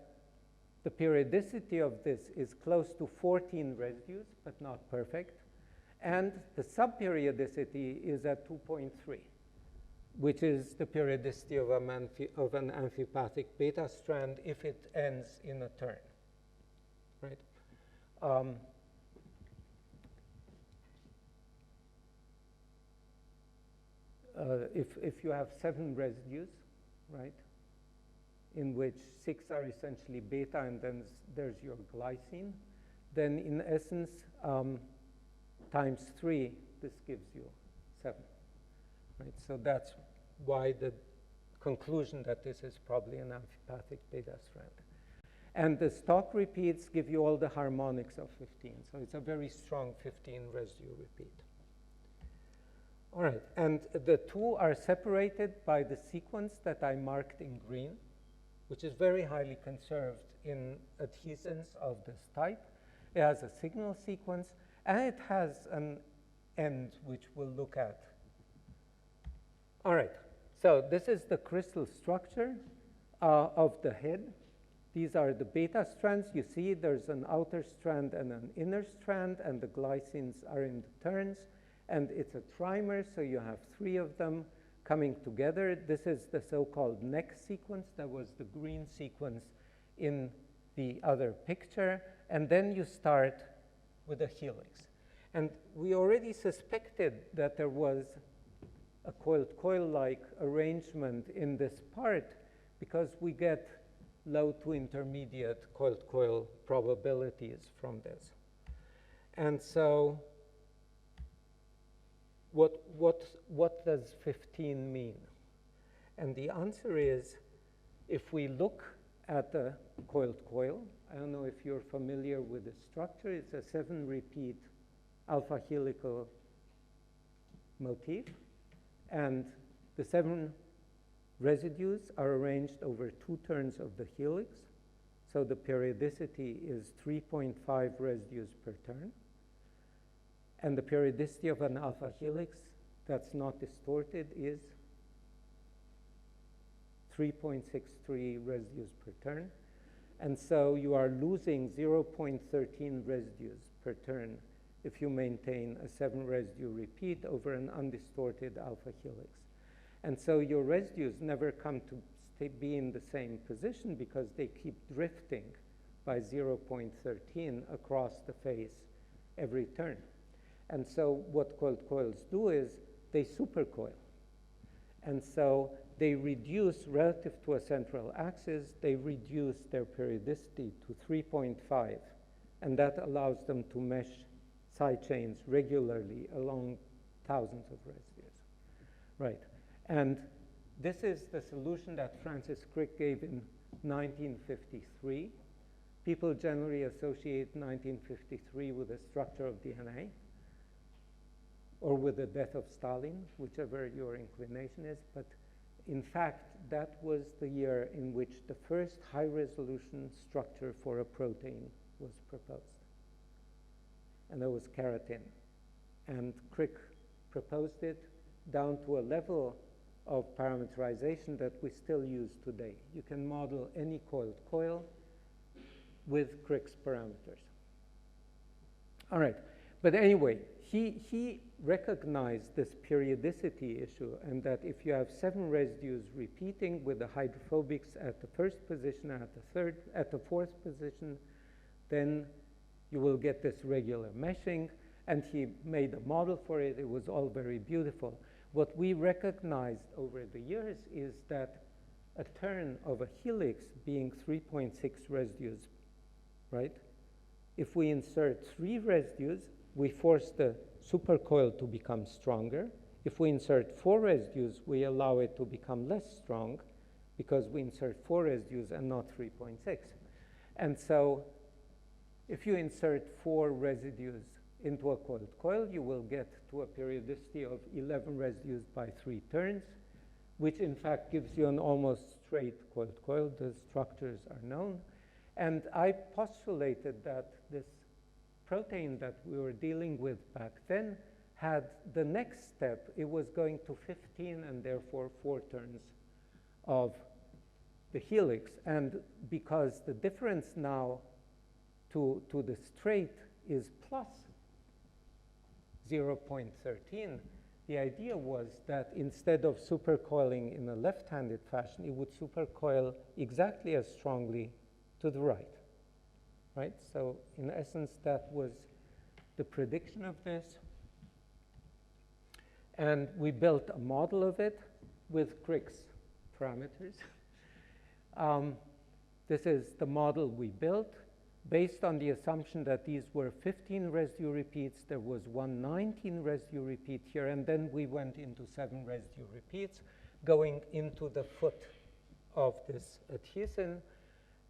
the periodicity of this is close to 14 residues, but not perfect. And the subperiodicity is at 2.3. Which is the periodicity of an amphipathic beta strand if it ends in a turn, right? If you have 7 residues, right, in which 6 are essentially beta and then there's your glycine, then in essence, times 3, this gives you 7. Right, so that's why the conclusion that this is probably an amphipathic beta strand. And the stock repeats give you all the harmonics of 15. So it's a very strong 15 residue repeat. All right, and the two are separated by the sequence that I marked in green, which is very highly conserved in adhesins of this type. It has a signal sequence, and it has an end, which we'll look at. All right, so this is the crystal structure of the head. These are the beta strands. You see there's an outer strand and an inner strand, and the glycines are in the turns. And it's a trimer, so you have 3 of them coming together. This is the so-called neck sequence. That was the green sequence in the other picture. And then you start with a helix. And we already suspected that there was a coil-like arrangement in this part because we get low to intermediate coil-coil probabilities from this. And so what does 15 mean? And the answer is, if we look at the coiled coil, I don't know if you're familiar with the structure, it's a 7-repeat alpha helical motif. And the 7 residues are arranged over 2 turns of the helix. So the periodicity is 3.5 residues per turn. And the periodicity of an alpha helix that's not distorted is 3.63 residues per turn. And so you are losing 0.13 residues per turn if you maintain a 7-residue repeat over an undistorted alpha helix. And so your residues never come to be in the same position because they keep drifting by 0.13 across the face every turn. And so what coiled coils do is they supercoil. And so they reduce, relative to a central axis, they reduce their periodicity to 3.5. And that allows them to mesh side chains regularly along thousands of residues. Right. And this is the solution that Francis Crick gave in 1953. People generally associate 1953 with the structure of DNA or with the death of Stalin, whichever your inclination is. But in fact, that was the year in which the first high-resolution structure for a protein was proposed. And that was keratin. And Crick proposed it down to a level of parameterization that we still use today. You can model any coiled coil with Crick's parameters. All right, but anyway, he recognized this periodicity issue, and that if you have 7 residues repeating with the hydrophobics at the first position, at the fourth position, then you will get this regular meshing, and he made a model for it. It was all very beautiful. What we recognized over the years is that a turn of a helix being 3.6 residues, right? If we insert 3 residues, we force the supercoil to become stronger. If we insert 4 residues, we allow it to become less strong because we insert 4 residues and not 3.6. And so if you insert 4 residues into a coiled coil, you will get to a periodicity of 11 residues by 3 turns, which in fact gives you an almost straight coiled coil. The structures are known. And I postulated that this protein that we were dealing with back then had the next step. It was going to 15 and therefore 4 turns of the helix. And because the difference now to the straight is plus 0.13, the idea was that instead of supercoiling in a left-handed fashion, it would supercoil exactly as strongly to the right? So in essence, that was the prediction of this. And we built a model of it with Crick's parameters. This is the model we built based on the assumption that these were 15 residue repeats. There was one 19 residue repeat here, and then we went into 7 residue repeats going into the foot of this adhesin.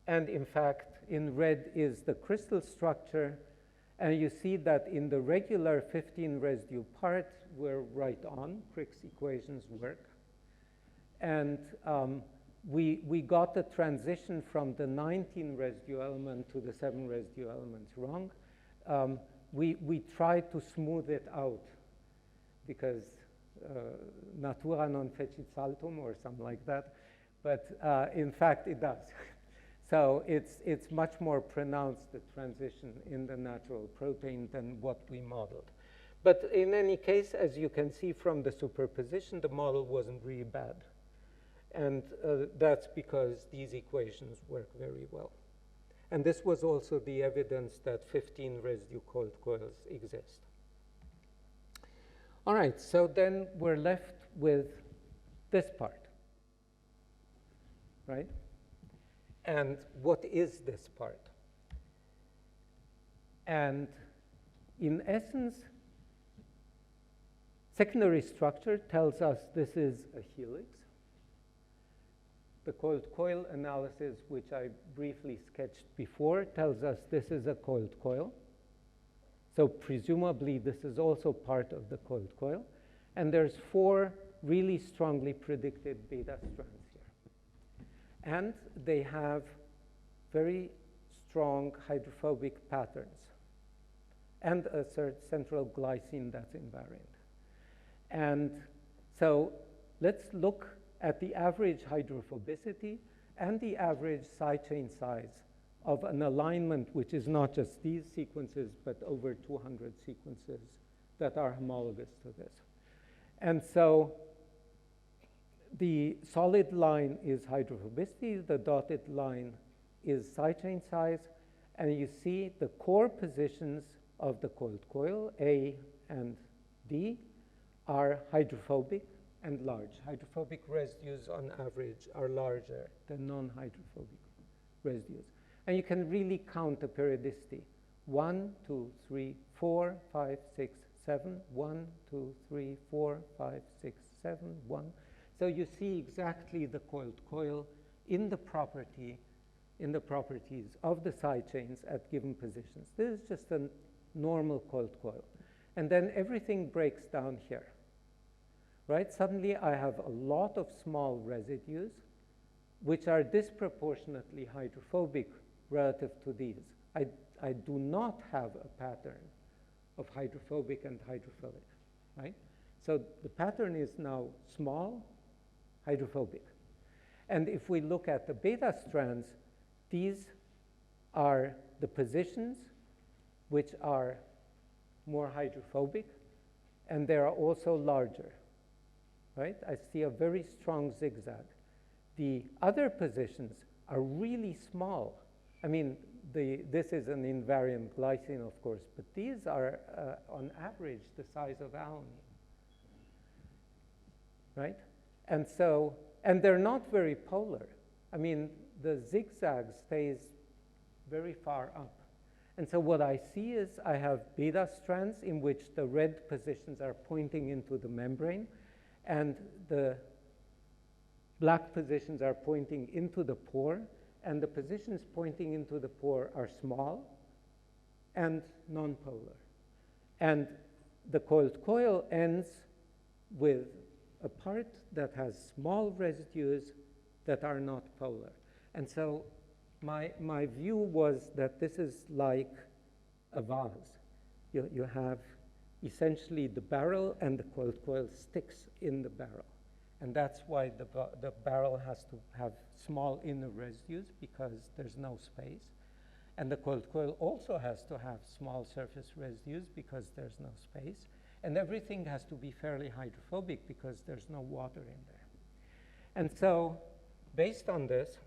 And in fact, in red is the crystal structure. And you see that in the regular 15 residue part, we're right on. Crick's equations work. And we got the transition from the 19 residue element to the 7 residue elements wrong. We tried to smooth it out because natura non fecit saltum or something like that. But in fact, it does. So it's much more pronounced, the transition in the natural protein, than what we modeled. But in any case, as you can see from the superposition, the model wasn't really bad. And that's because these equations work very well. And this was also the evidence that 15 residue coiled coils exist. All right, so then we're left with this part, right? And what is this part? And in essence, secondary structure tells us this is a helix. The coiled coil analysis, which I briefly sketched before, tells us this is a coiled coil. So presumably this is also part of the coiled coil. And there's 4 really strongly predicted beta strands. And they have very strong hydrophobic patterns and a central glycine that's invariant. And so let's look at the average hydrophobicity and the average side chain size of an alignment which is not just these sequences, but over 200 sequences that are homologous to this. And so the solid line is hydrophobicity, the dotted line is side chain size, and you see the core positions of the coiled coil, A and D, are hydrophobic and large. Hydrophobic residues on average are larger than non-hydrophobic residues. And you can really count the periodicity. 1, 2, 3, 4, 5, 6, 7, 1, 2, 3, 4, 5, 6, 7, 1. So you see exactly the coiled coil in the property in the properties of the side chains at given positions. This is just a normal coiled coil. And then everything breaks down here, right? Suddenly I have a lot of small residues which are disproportionately hydrophobic relative to these. I do not have a pattern of hydrophobic and hydrophilic, right? So the pattern is now small, hydrophobic. And if we look at the beta strands, these are the positions which are more hydrophobic, and they are also larger, right? I see a very strong zigzag. The other positions are really small. I mean, this is an invariant glycine, of course, but these are, on average, the size of alanine, right? And so, and they're not very polar. I mean, the zigzag stays very far up. And so what I see is I have beta strands in which the red positions are pointing into the membrane, and the black positions are pointing into the pore, and the positions pointing into the pore are small and nonpolar. And the coiled coil ends with a part that has small residues that are not polar. And so my view was that this is like a vase. You have essentially the barrel, and the coiled coil sticks in the barrel. And that's why the barrel has to have small inner residues, because there's no space. And the coiled coil also has to have small surface residues because there's no space. And everything has to be fairly hydrophobic because there's no water in there. And so based on this,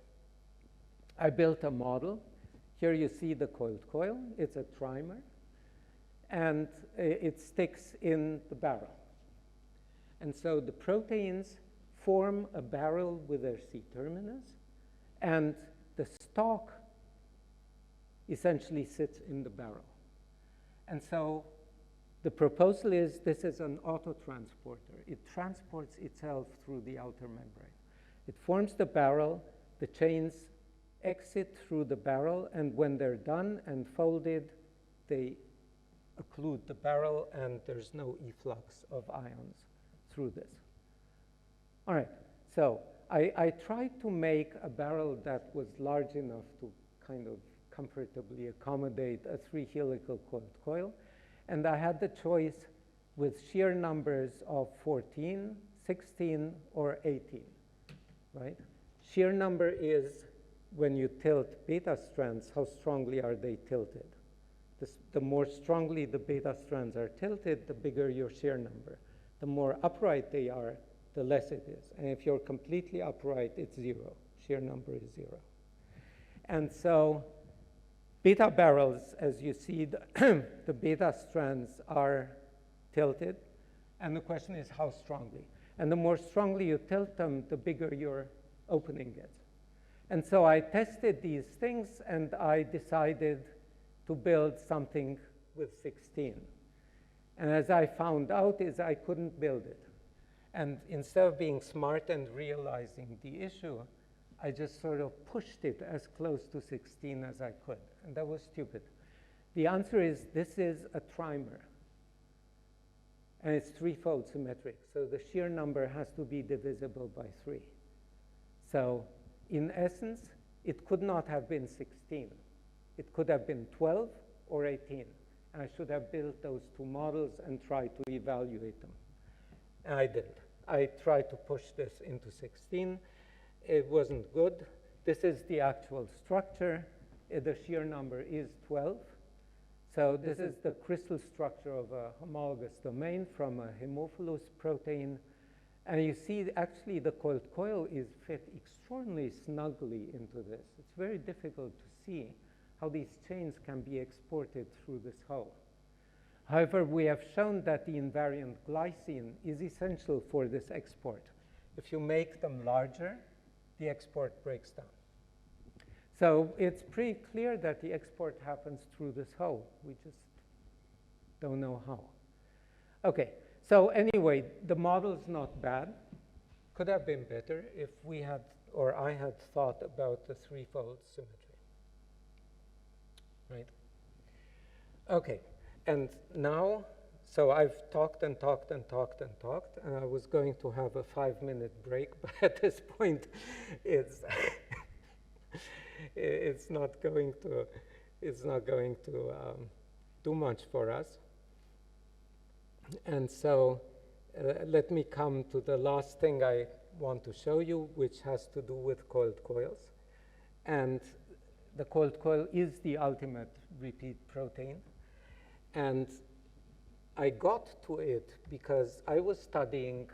I built a model. Here you see the coiled coil. It's a trimer. And it sticks in the barrel. And so the proteins form a barrel with their C-terminus, and the stalk essentially sits in the barrel. And so the proposal is this is an autotransporter. It transports itself through the outer membrane. It forms the barrel, the chains exit through the barrel, and when they're done and folded, they occlude the barrel, and there's no efflux of ions through this. All right, so I tried to make a barrel that was large enough to kind of comfortably accommodate a 3-helical coiled coil. And I had the choice with shear numbers of 14, 16, or 18, right? Shear number is when you tilt beta strands, how strongly are they tilted? The more strongly the beta strands are tilted, the bigger your shear number. The more upright they are, the less it is. And if you're completely upright, it's 0. Shear number is 0. And so beta barrels, as you see, the beta strands are tilted. And the question is how strongly. And the more strongly you tilt them, the bigger your opening gets. And so I tested these things, and I decided to build something with 16. And as I found out is I couldn't build it. And instead of being smart and realizing the issue, I just sort of pushed it as close to 16 as I could. And that was stupid. The answer is this is a trimer. And it's 3-fold symmetric. So the shear number has to be divisible by 3. So in essence, it could not have been 16. It could have been 12 or 18. And I should have built those 2 models and tried to evaluate them. And I didn't. I tried to push this into 16. It wasn't good. This is the actual structure. The shear number is 12. So this is the crystal structure of a homologous domain from a hemophilus protein. And you see, actually, the coiled coil is fit extraordinarily snugly into this. It's very difficult to see how these chains can be exported through this hole. However, we have shown that the invariant glycine is essential for this export. If you make them larger, the export breaks down. So it's pretty clear that the export happens through this hole. We just don't know how. Okay, so anyway, the model's not bad. Could have been better if we had, or I had thought about the 3-fold symmetry. right? Okay, and now, so I've talked and talked and talked and talked, and I was going to have a 5-minute break, but at this point, it's it's not going to do much for us. And so let me come to the last thing I want to show you, which has to do with coiled coils. And the coiled coil is the ultimate repeat protein. And I got to it because I was studying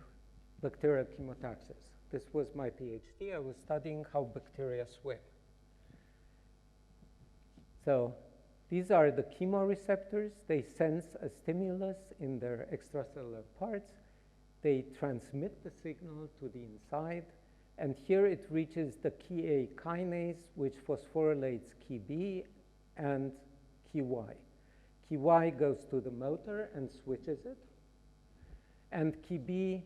bacterial chemotaxis. This was my PhD. I was studying how bacteria swim. So these are the chemoreceptors. They sense a stimulus in their extracellular parts. They transmit the signal to the inside. And here it reaches the key A kinase, which phosphorylates key B and key Y. Key Y goes to the motor and switches it. And key B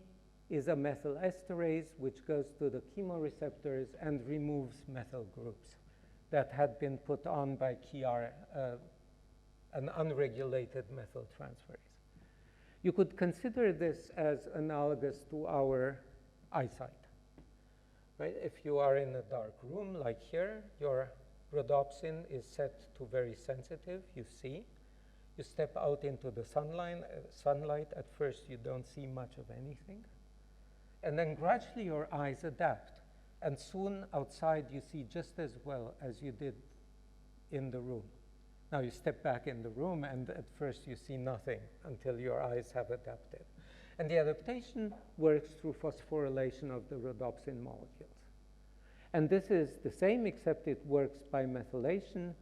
is a methyl esterase, which goes to the chemoreceptors and removes methyl groups that had been put on by key R, an unregulated methyltransferase. You could consider this as analogous to our eyesight. Right? If you are in a dark room, like here, your rhodopsin is set to very sensitive, you see. You step out into the sunlight, at first you don't see much of anything. And then gradually your eyes adapt. And soon outside you see just as well as you did in the room. Now you step back in the room and at first you see nothing until your eyes have adapted. And the adaptation works through phosphorylation of the rhodopsin molecules. And this is the same, except it works by methylation.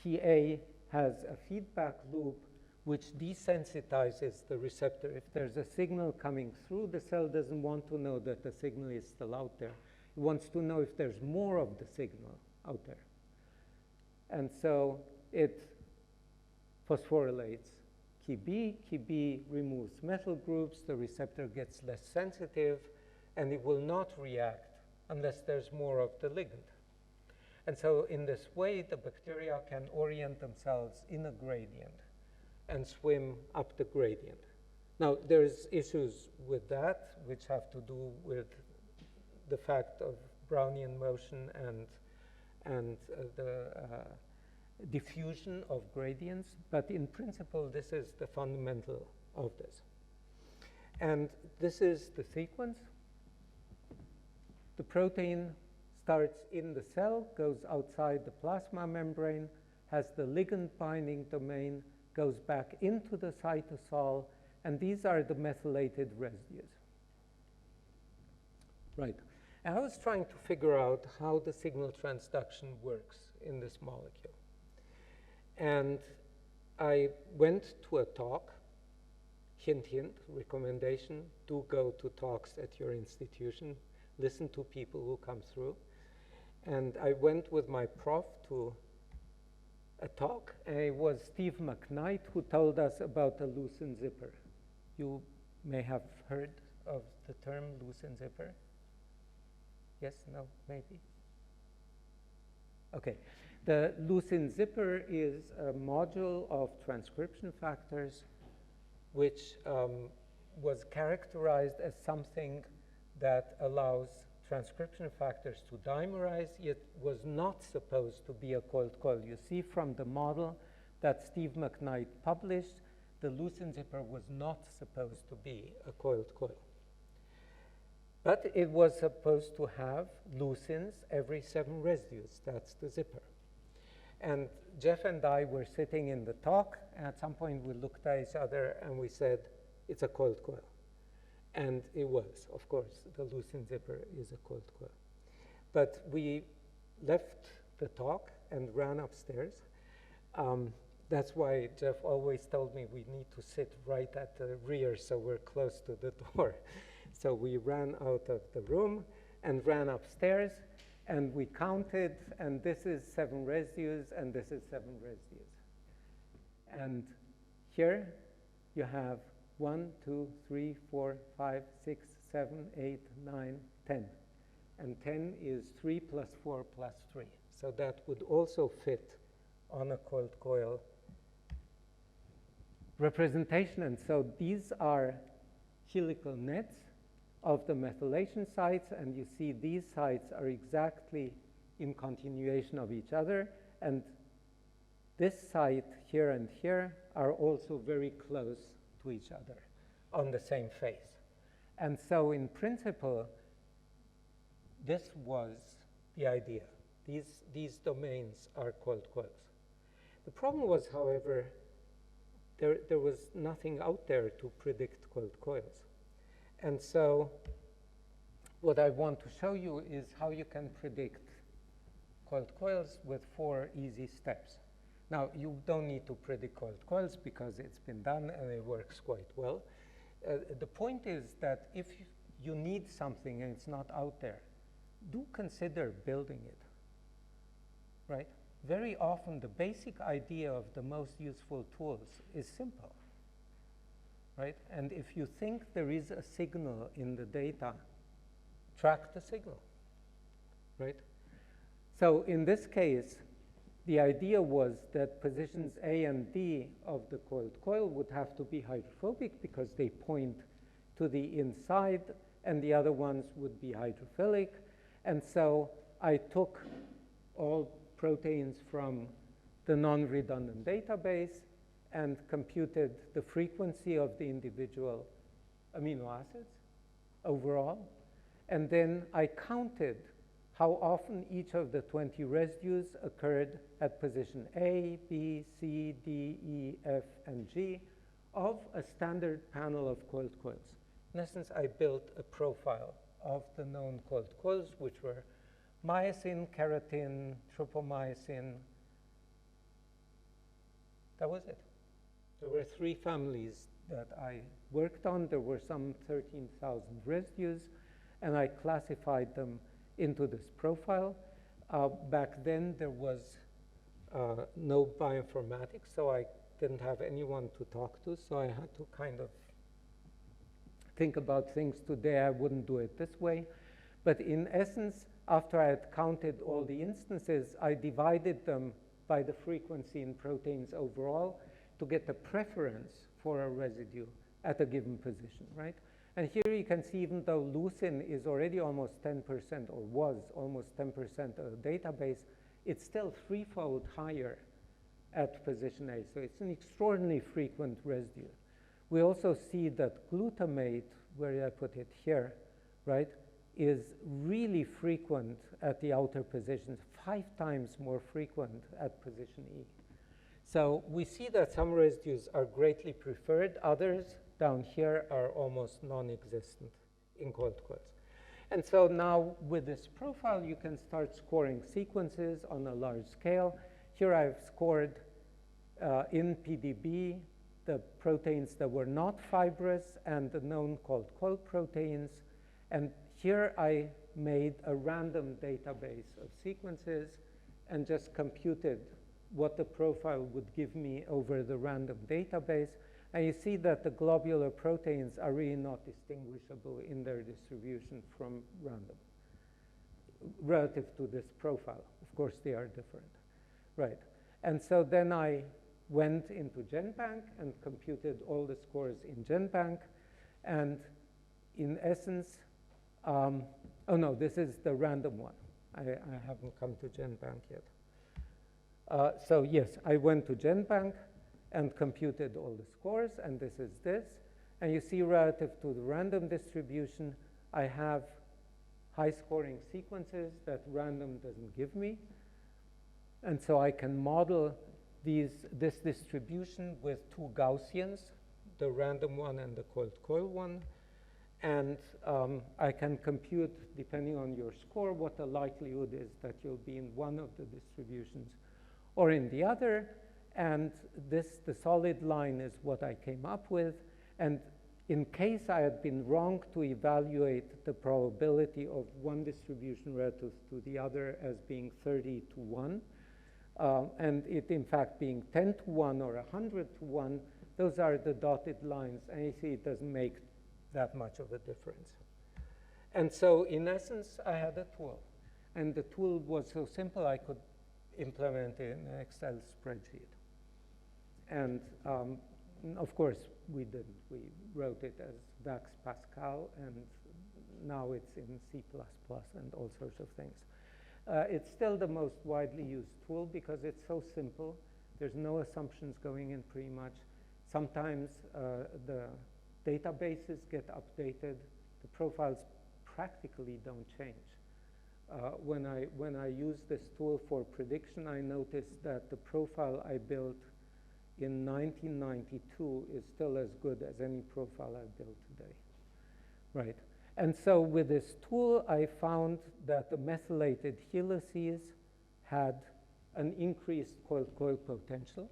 Key A has a feedback loop which desensitizes the receptor. If there's a signal coming through, the cell doesn't want to know that the signal is still out there. It wants to know if there's more of the signal out there. And so it phosphorylates key B. Key B removes methyl groups. The receptor gets less sensitive, and it will not react unless there's more of the ligand. And so in this way, the bacteria can orient themselves in a gradient and swim up the gradient. Now, there's issues with that, which have to do with the fact of Brownian motion and the diffusion of gradients. But in principle, this is the fundamental of this. And this is the sequence. The protein starts in the cell, goes outside the plasma membrane, has the ligand binding domain, goes back into the cytosol, and these are the methylated residues. Right. And I was trying to figure out how the signal transduction works in this molecule. And I went to a talk, hint, hint, recommendation, do go to talks at your institution, listen to people who come through. And I went with my prof to a talk, and it was Steve McKnight who told us about the Lucent zipper. You may have heard of the term Lucent zipper. Yes, no, maybe? Okay. The Lucent zipper is a module of transcription factors which was characterized as something that allows transcription factors to dimerize, yet was not supposed to be a coiled coil. You see from the model that Steve McKnight published, the Lucent zipper was not supposed to be a coiled coil. But it was supposed to have leucines every 7 residues. That's the zipper. And Jeff and I were sitting in the talk, and at some point we looked at each other and we said, it's a coiled coil. And it was, of course, the Lucent zipper is a coiled coil. But we left the talk and ran upstairs. That's why Jeff always told me we need to sit right at the rear so we're close to the door. So we ran out of the room and ran upstairs, and we counted, and this is 7 residues, and this is 7 residues. And here you have 1, 2, 3, 4, 5, 6, 7, 8, 9, 10. And 10 is 3 plus 4 plus 3. So that would also fit on a coiled coil representation. And so these are helical nets of the methylation sites, and you see these sites are exactly in continuation of each other, and this site here and here are also very close to each other on the same phase. And so in principle, this was the idea. These domains are coiled coils. The problem was, however, there was nothing out there to predict coiled coils. And so what I want to show you is how you can predict coiled coils with 4 easy steps. Now, you don't need to predict coiled coils because it's been done and it works quite well. The point is that if you need something and it's not out there, do consider building it, right? Very often, the basic idea of the most useful tools is simple, right? And if you think there is a signal in the data, track the signal, right? So in this case, the idea was that positions A and D of the coiled coil would have to be hydrophobic because they point to the inside, and the other ones would be hydrophilic. And so I took all proteins from the non-redundant database and computed the frequency of the individual amino acids overall. And then I counted how often each of the 20 residues occurred at position A, B, C, D, E, F, and G of a standard panel of coiled coils. In essence, I built a profile of the known coiled coils, which were myosin, keratin, tropomyosin. That was it. There were 3 families that I worked on. There were some 13,000 residues, and I classified them into this profile. Back then, there was no bioinformatics, so I didn't have anyone to talk to, so I had to kind of think about things. Today, I wouldn't do it this way. But in essence, after I had counted all the instances, I divided them by the frequency in proteins overall to get a preference for a residue at a given position, right? And here you can see, even though leucine is already almost 10% or was almost 10% of the database, it's still 3-fold higher at position A. So it's an extraordinarily frequent residue. We also see that glutamate, where did I put it here, right, is really frequent at the outer positions, 5 times more frequent at position E. So we see that some residues are greatly preferred. Others down here are almost non-existent in coiled coils. And so now with this profile, you can start scoring sequences on a large scale. Here I've scored in PDB the proteins that were not fibrous and the known coiled coil proteins. And here I made a random database of sequences and just computed what the profile would give me over the random database. And you see that the globular proteins are really not distinguishable in their distribution from random relative to this profile. Of course, they are different, right? And so then I went into GenBank and computed all the scores in GenBank. And in essence, oh no, this is the random one. I haven't come to GenBank yet. So yes, I went to GenBank and computed all the scores, and this is this. And you see, relative to the random distribution, I have high-scoring sequences that random doesn't give me. And so I can model this distribution with 2 Gaussians, the random one and the coiled coil one. And I can compute, depending on your score, what the likelihood is that you'll be in one of the distributions or in the other. And the solid line is what I came up with. And in case I had been wrong to evaluate the probability of one distribution relative to the other as being 30 to 1, and it in fact being 10 to 1 or 100 to 1, those are the dotted lines. And you see it doesn't make that much of a difference. And so in essence, I had a tool. And the tool was so simple, I could implement in an Excel spreadsheet. And of course, we didn't. We wrote it as VAX Pascal, and now it's in C++ and all sorts of things. It's still the most widely used tool because it's so simple. There's no assumptions going in pretty much. Sometimes the databases get updated. The profiles practically don't change. When I use this tool for prediction, I noticed that the profile I built in 1992 is still as good as any profile I built today, right? And so with this tool, I found that the methylated helices had an increased coiled-coil potential.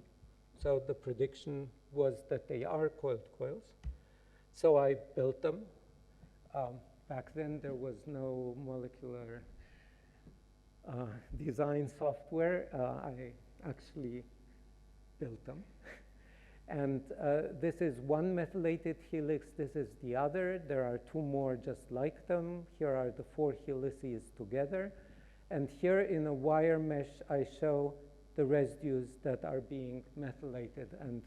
So the prediction was that they are coiled coils. So I built them. Back then, there was no molecular design software. I actually built them. And this is one methylated helix. This is the other. There are two more just like them. Here are the 4 helices together. And here in a wire mesh, I show the residues that are being methylated and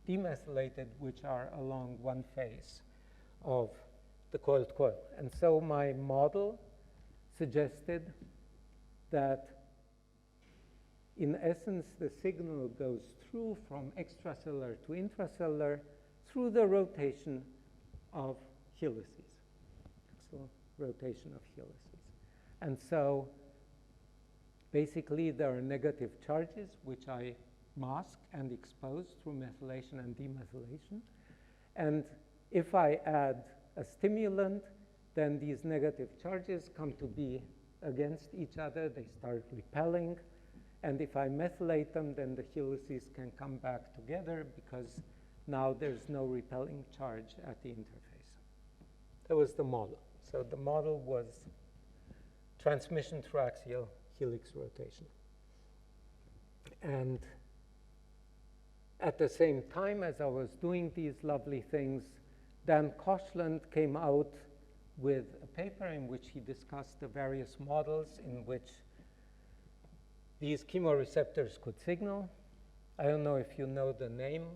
demethylated, which are along one face of the coiled coil. And so my model suggested that in essence, the signal goes through from extracellular to intracellular through the rotation of helices, so rotation of helices. And so basically, there are negative charges, which I mask and expose through methylation and demethylation. And if I add a stimulant, then these negative charges come to be against each other. They start repelling. And if I methylate them, then the helices can come back together because now there's no repelling charge at the interface. That was the model. So the model was transmission through axial helix rotation. And at the same time as I was doing these lovely things, Dan Koshland came out with a paper in which he discussed the various models in which these chemoreceptors could signal. I don't know if you know the name.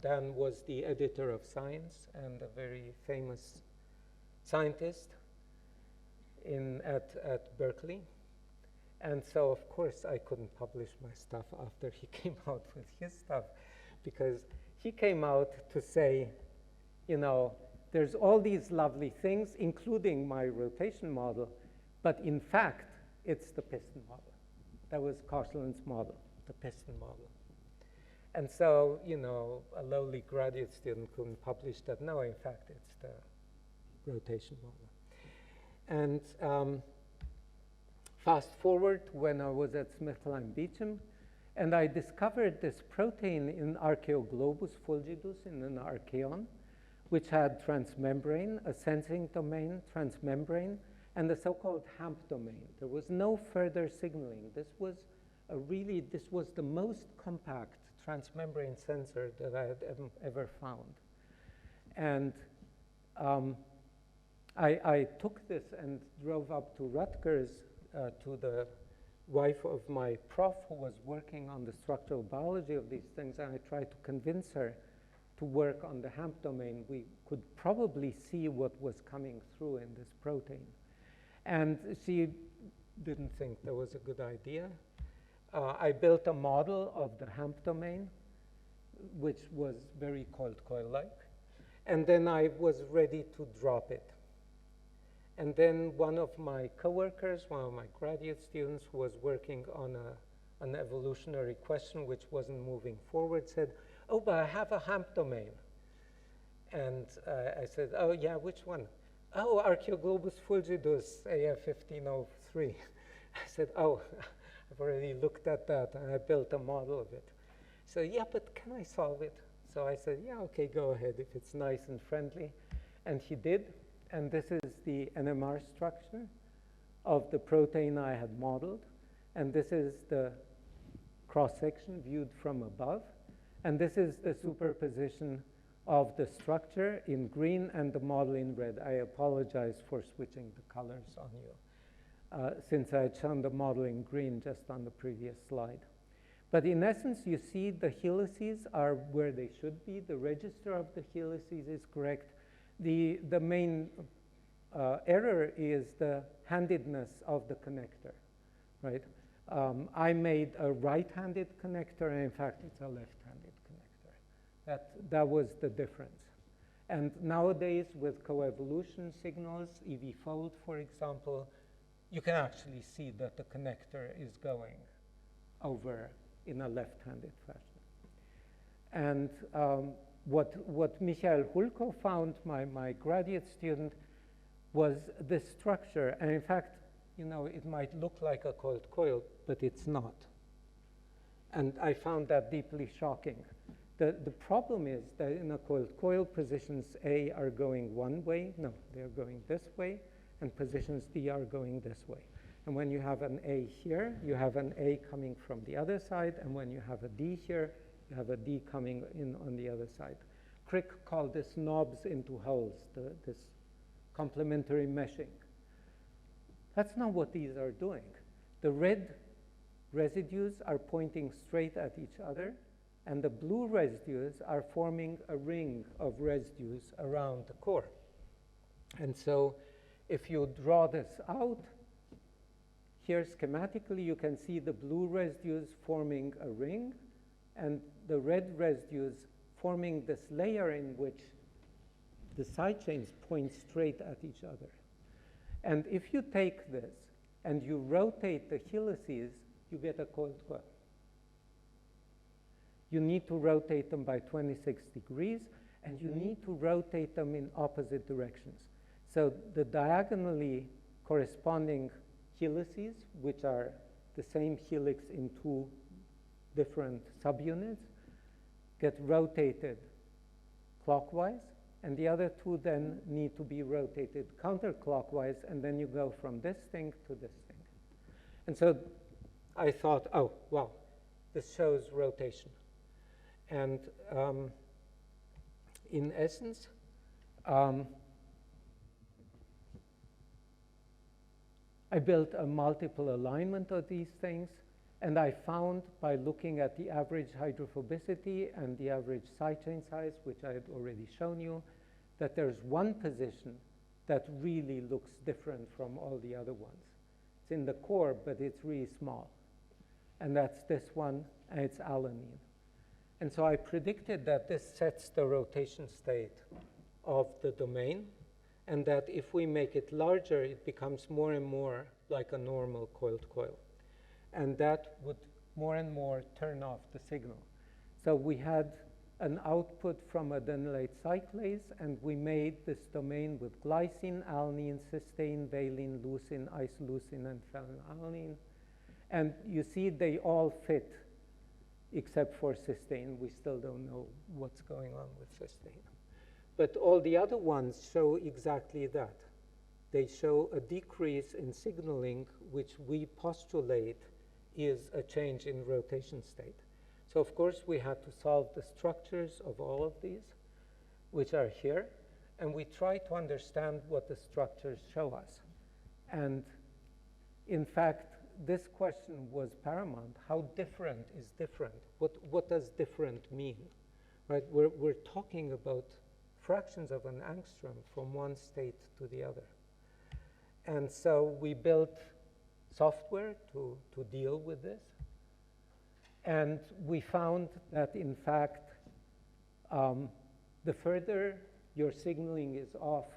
Dan was the editor of Science and a very famous scientist at Berkeley. And so, of course, I couldn't publish my stuff after he came out with his stuff, because he came out to say, you know, there's all these lovely things, including my rotation model, but in fact, it's the piston model. That was Koshland's model, the piston model. And so, you know, a lowly graduate student couldn't publish that. No, in fact, it's the rotation model. And fast forward to when I was at Smithline Beecham, and I discovered this protein in Archaeoglobus fulgidus in an archaeon, which had transmembrane, a sensing domain, transmembrane, and the so-called HAMP domain. There was no further signaling. This was the most compact transmembrane sensor that I had ever found. And I took this and drove up to Rutgers to the wife of my prof who was working on the structural biology of these things, and I tried to convince her to work on the HAMP domain. We could probably see what was coming through in this protein. And she didn't think that was a good idea. I built a model of the HAMP domain, which was very coiled-coil-like. And then I was ready to drop it. And then one of my coworkers, one of my graduate students who was working on an evolutionary question which wasn't moving forward said, oh, but I have a HAMP domain. And I said, oh, yeah, which one? Oh, Archaeoglobus fulgidus, AF1503. I said, oh, I've already looked at that, and I built a model of it. So, yeah, but can I solve it? So I said, yeah, okay, go ahead if it's nice and friendly. And he did. And this is the NMR structure of the protein I had modeled. And this is the cross-section viewed from above. And this is the superposition of the structure in green and the model in red. I apologize for switching the colors on you. since I had shown the model in green just on the previous slide. But in essence, you see the helices are where they should be. The register of the helices is correct. The main error is the handedness of the connector, right? I made a right-handed connector, and in fact, it's a left-handed connector. That was the difference. And nowadays, with coevolution signals, EV-fold, for example, you can actually see that the connector is going over in a left-handed fashion. And what Michael Hulko found, my graduate student, was this structure. And in fact, you know, it might look like a coiled coil, but it's not. And I found that deeply shocking. The problem is that in a coiled coil, positions A are going one way. No, they're going this way. And positions D are going this way. And when you have an A here, you have an A coming from the other side. And when you have a D here, you have a D coming in on the other side. Crick called this knobs into holes, this complementary meshing. That's not what these are doing. The red residues are pointing straight at each other, and the blue residues are forming a ring of residues around the core. And so if you draw this out, here schematically you can see the blue residues forming a ring, and the red residues forming this layer in which the side chains point straight at each other. And if you take this and you rotate the helices, you get a coiled coil. You need to rotate them by 26 degrees, and you need to rotate them in opposite directions. So the diagonally corresponding helices, which are the same helix in two different subunits, get rotated clockwise, and the other two then need to be rotated counterclockwise, and then you go from this thing to this thing. And so I thought, oh, wow, this shows rotation. And in essence, I built a multiple alignment of these things, and I found by looking at the average hydrophobicity and the average side chain size, which I had already shown you, that there's one position that really looks different from all the other ones. It's in the core, but it's really small. And that's this one, and it's alanine. And so I predicted that this sets the rotation state of the domain, and that if we make it larger, it becomes more and more like a normal coiled coil. And that would more and more turn off the signal. So we had an output from adenylate cyclase, and we made this domain with glycine, alanine, cysteine, valine, leucine, isoleucine, and phenylalanine. And you see they all fit except for cysteine. We still don't know what's going on with cysteine. But all the other ones show exactly that. They show a decrease in signaling, which we postulate is a change in rotation state. So of course we had to solve the structures of all of these, which are here, and we try to understand what the structures show us. And in fact, this question was paramount. How different is different? What does different mean? Right? We're talking about fractions of an angstrom from one state to the other. And so we built software to deal with this. And we found that, in fact, the further your signaling is off,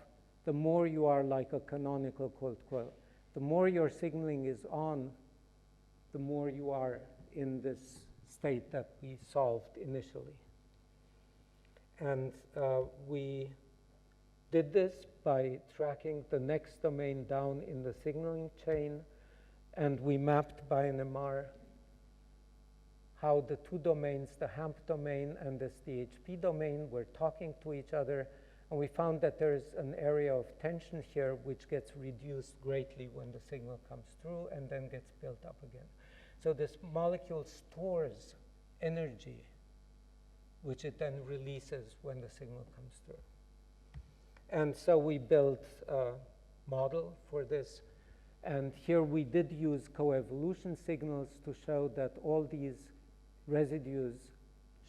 the more you are like a canonical coiled coil. The more your signaling is on, the more you are in this state that we solved initially. And we did this by tracking the next domain down in the signaling chain, and we mapped by an MR how the two domains, the HAMP domain and this DHP domain, were talking to each other. And we found that there's an area of tension here which gets reduced greatly when the signal comes through and then gets built up again. So this molecule stores energy, which it then releases when the signal comes through. And so we built a model for this. And here we did use coevolution signals to show that all these residues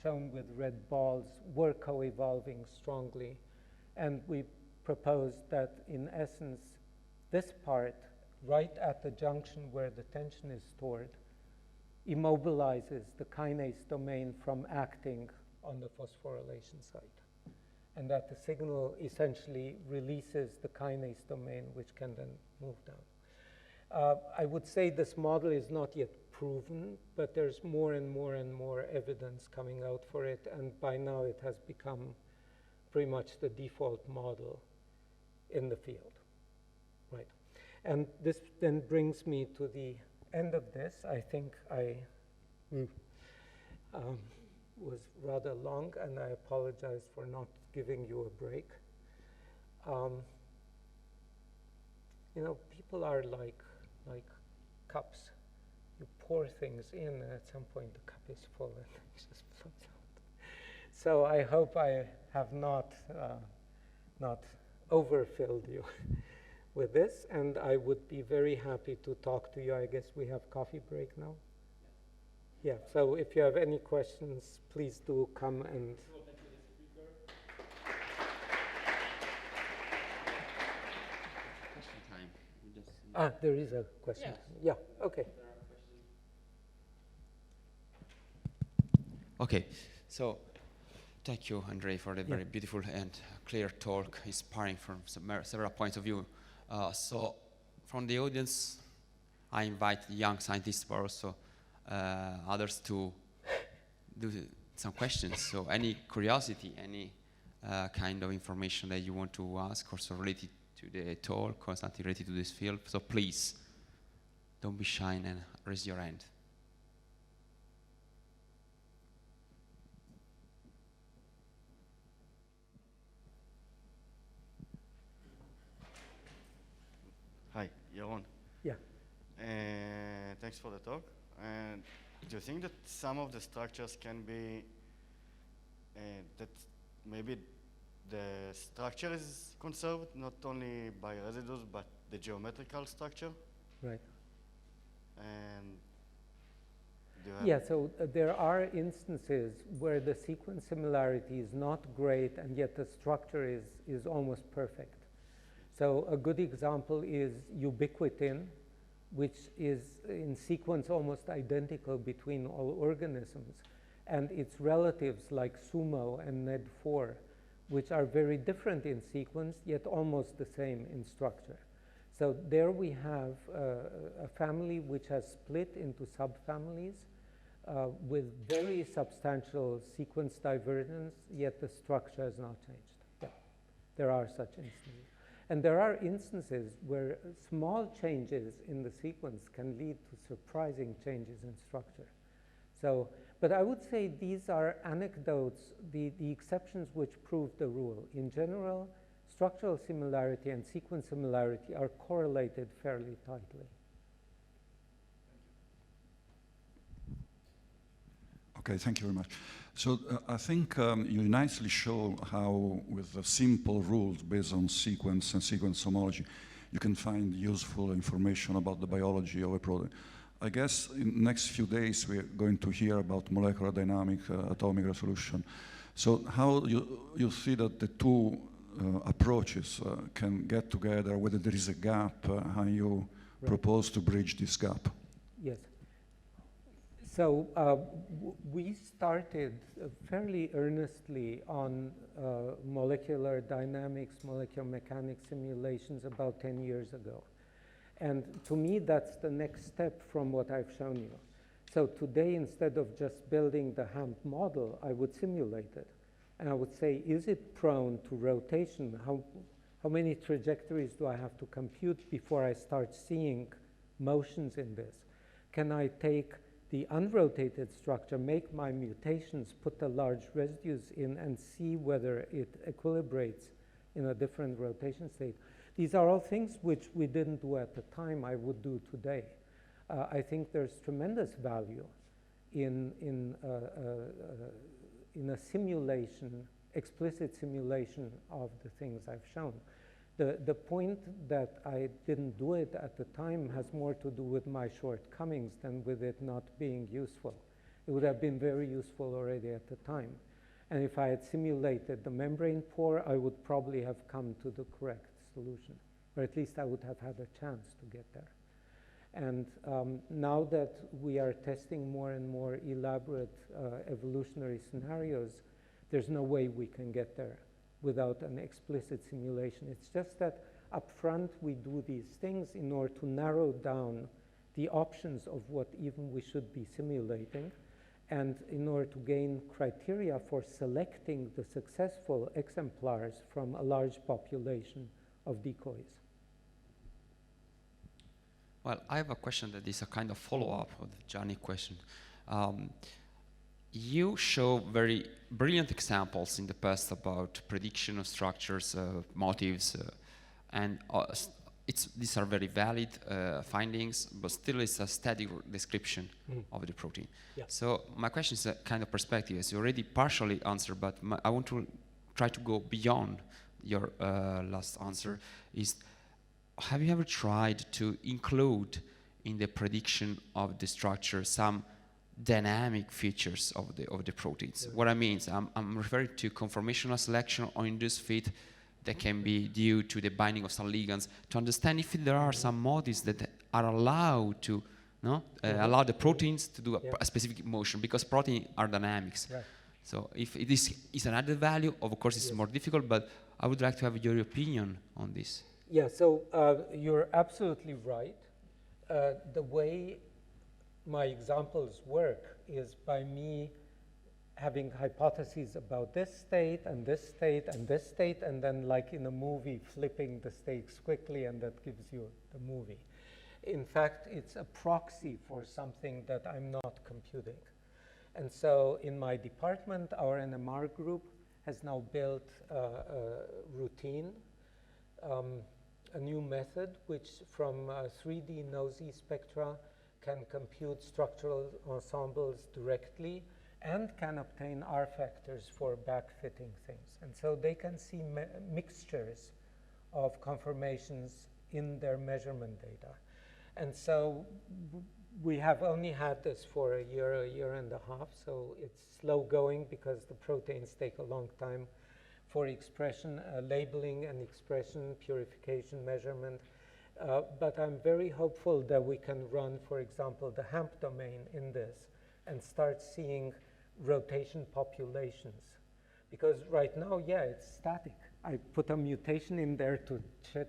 shown with red balls were co-evolving strongly. And we proposed that, in essence, this part, right at the junction where the tension is stored, immobilizes the kinase domain from acting on the phosphorylation site. And that the signal essentially releases the kinase domain, which can then move down. I would say this model is not yet proven, but there's more and more and more evidence coming out for it, and by now it has become pretty much the default model in the field, right? And this then brings me to the end of this. I think I was rather long, and I apologize for not giving you a break. You know, people are like cups. You pour things in, and at some point the cup is full and it just floats out. So I hope I have not overfilled you with this, and I would be very happy to talk to you. I guess we have coffee break now. Yeah, so if you have any questions, please do come and... Question time. there is a question. Yes. Yeah, okay. Okay, so thank you, Andrei, for the very beautiful and clear talk, inspiring from several points of view. So from the audience, I invite young scientists, but also others to do some questions. So any curiosity, any kind of information that you want to ask, also related to the talk or something related to this field. So please, don't be shy and raise your hand. Hi, Yaron. Yeah. Thanks for the talk. And do you think that some of the structures can be that maybe the structure is conserved not only by residues but the geometrical structure? Right. And do you have Yeah, so there are instances where the sequence similarity is not great, and yet the structure is almost perfect. So a good example is ubiquitin, which is in sequence almost identical between all organisms, and its relatives like SUMO and NED4, which are very different in sequence, yet almost the same in structure. So there we have a family which has split into subfamilies with very substantial sequence divergence, yet the structure has not changed. Yeah, there are such instances. And there are instances where small changes in the sequence can lead to surprising changes in structure. So, but I would say these are anecdotes, the exceptions which prove the rule. In general, structural similarity and sequence similarity are correlated fairly tightly. Okay, thank you very much. So I think you nicely show how, with the simple rules based on sequence and sequence homology, you can find useful information about the biology of a protein. I guess in the next few days we're going to hear about molecular dynamic, atomic resolution. So how you see that the two approaches can get together, whether there is a gap, how you propose to bridge this gap? Yes. So we started fairly earnestly on molecular dynamics, molecular mechanics simulations about 10 years ago. And to me, that's the next step from what I've shown you. So today, instead of just building the HAMP model, I would simulate it. And I would say, is it prone to rotation? How many trajectories do I have to compute before I start seeing motions in this? Can I take the unrotated structure, make my mutations, put the large residues in, and see whether it equilibrates in a different rotation state? These are all things which we didn't do at the time, I would do today. I think there's tremendous value in a simulation, explicit simulation of the things I've shown. The point that I didn't do it at the time has more to do with my shortcomings than with it not being useful. It would have been very useful already at the time. And if I had simulated the membrane pore, I would probably have come to the correct solution, or at least I would have had a chance to get there. And now that we are testing more and more elaborate evolutionary scenarios, there's no way we can get there without an explicit simulation. It's just that up front we do these things in order to narrow down the options of what even we should be simulating, and in order to gain criteria for selecting the successful exemplars from a large population of decoys. Well, I have a question that is a kind of follow-up of the Johnny question. You show very brilliant examples in the past about prediction of structures, motifs, and these are very valid findings, but still it's a static description of the protein. Yeah. So my question is a kind of perspective, as you already partially answered, but I want to try to go beyond your last answer. Have you ever tried to include in the prediction of the structure some dynamic features of the proteins? Yeah. What I mean is I'm referring to conformational selection or induced fit that can be due to the binding of some ligands, to understand if there are some motifs that are allowed to allow the proteins to do a specific motion, because proteins are dynamics. Right. So if it is an added value, of course it's more difficult, but I would like to have your opinion on this. Yeah, so you're absolutely right. The way my examples work is by me having hypotheses about this state and this state and this state, and then like in a movie flipping the states quickly, and that gives you the movie. In fact, it's a proxy for something that I'm not computing. And so in my department, our NMR group has now built a routine, a new method which from 3D NOESY spectra can compute structural ensembles directly and can obtain R factors for backfitting things. And so they can see mixtures of conformations in their measurement data. And so we have only had this for a year and a half, so it's slow going because the proteins take a long time for expression, labeling and expression, purification, measurement. But I'm very hopeful that we can run, for example, the HAMP domain in this and start seeing rotation populations. Because right now, yeah, it's static. I put a mutation in there to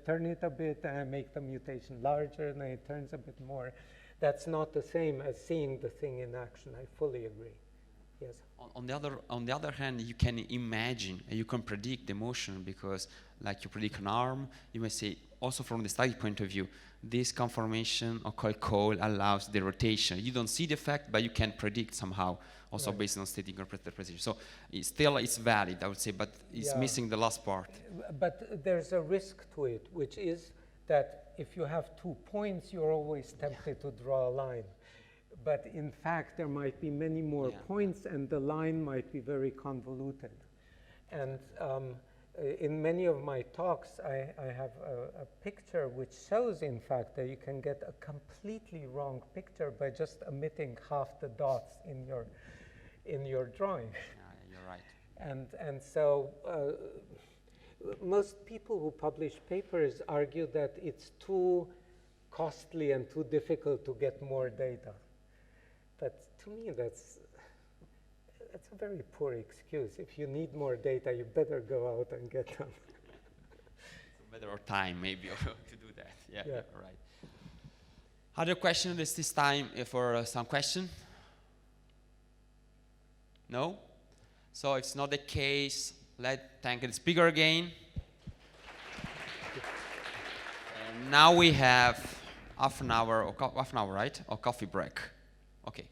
turn it a bit, and I make the mutation larger, and then it turns a bit more. That's not the same as seeing the thing in action. I fully agree. Yes. On the other hand, you can imagine and you can predict the motion, because like you predict an arm, you may say also from the static point of view, this conformation or coil allows the rotation. You don't see the effect, but you can predict somehow, also based on static interpretation. So it's valid, I would say, but it's missing the last part. But there's a risk to it, which is that if you have 2 points, you're always tempted to draw a line. But in fact, there might be many more points, and the line might be very convoluted. And in many of my talks, I have a picture which shows, in fact, that you can get a completely wrong picture by just omitting half the dots in your drawing. Yeah, you're right. And so most people who publish papers argue that it's too costly and too difficult to get more data. But to me, that's a very poor excuse. If you need more data, you better go out and get them. It's a matter of time, maybe, to do that. Yeah, right. Other questions? Is this time for some question? No? So if it's not the case, let's thank the speaker again. And now we have half an hour, right? Or coffee break. Okay.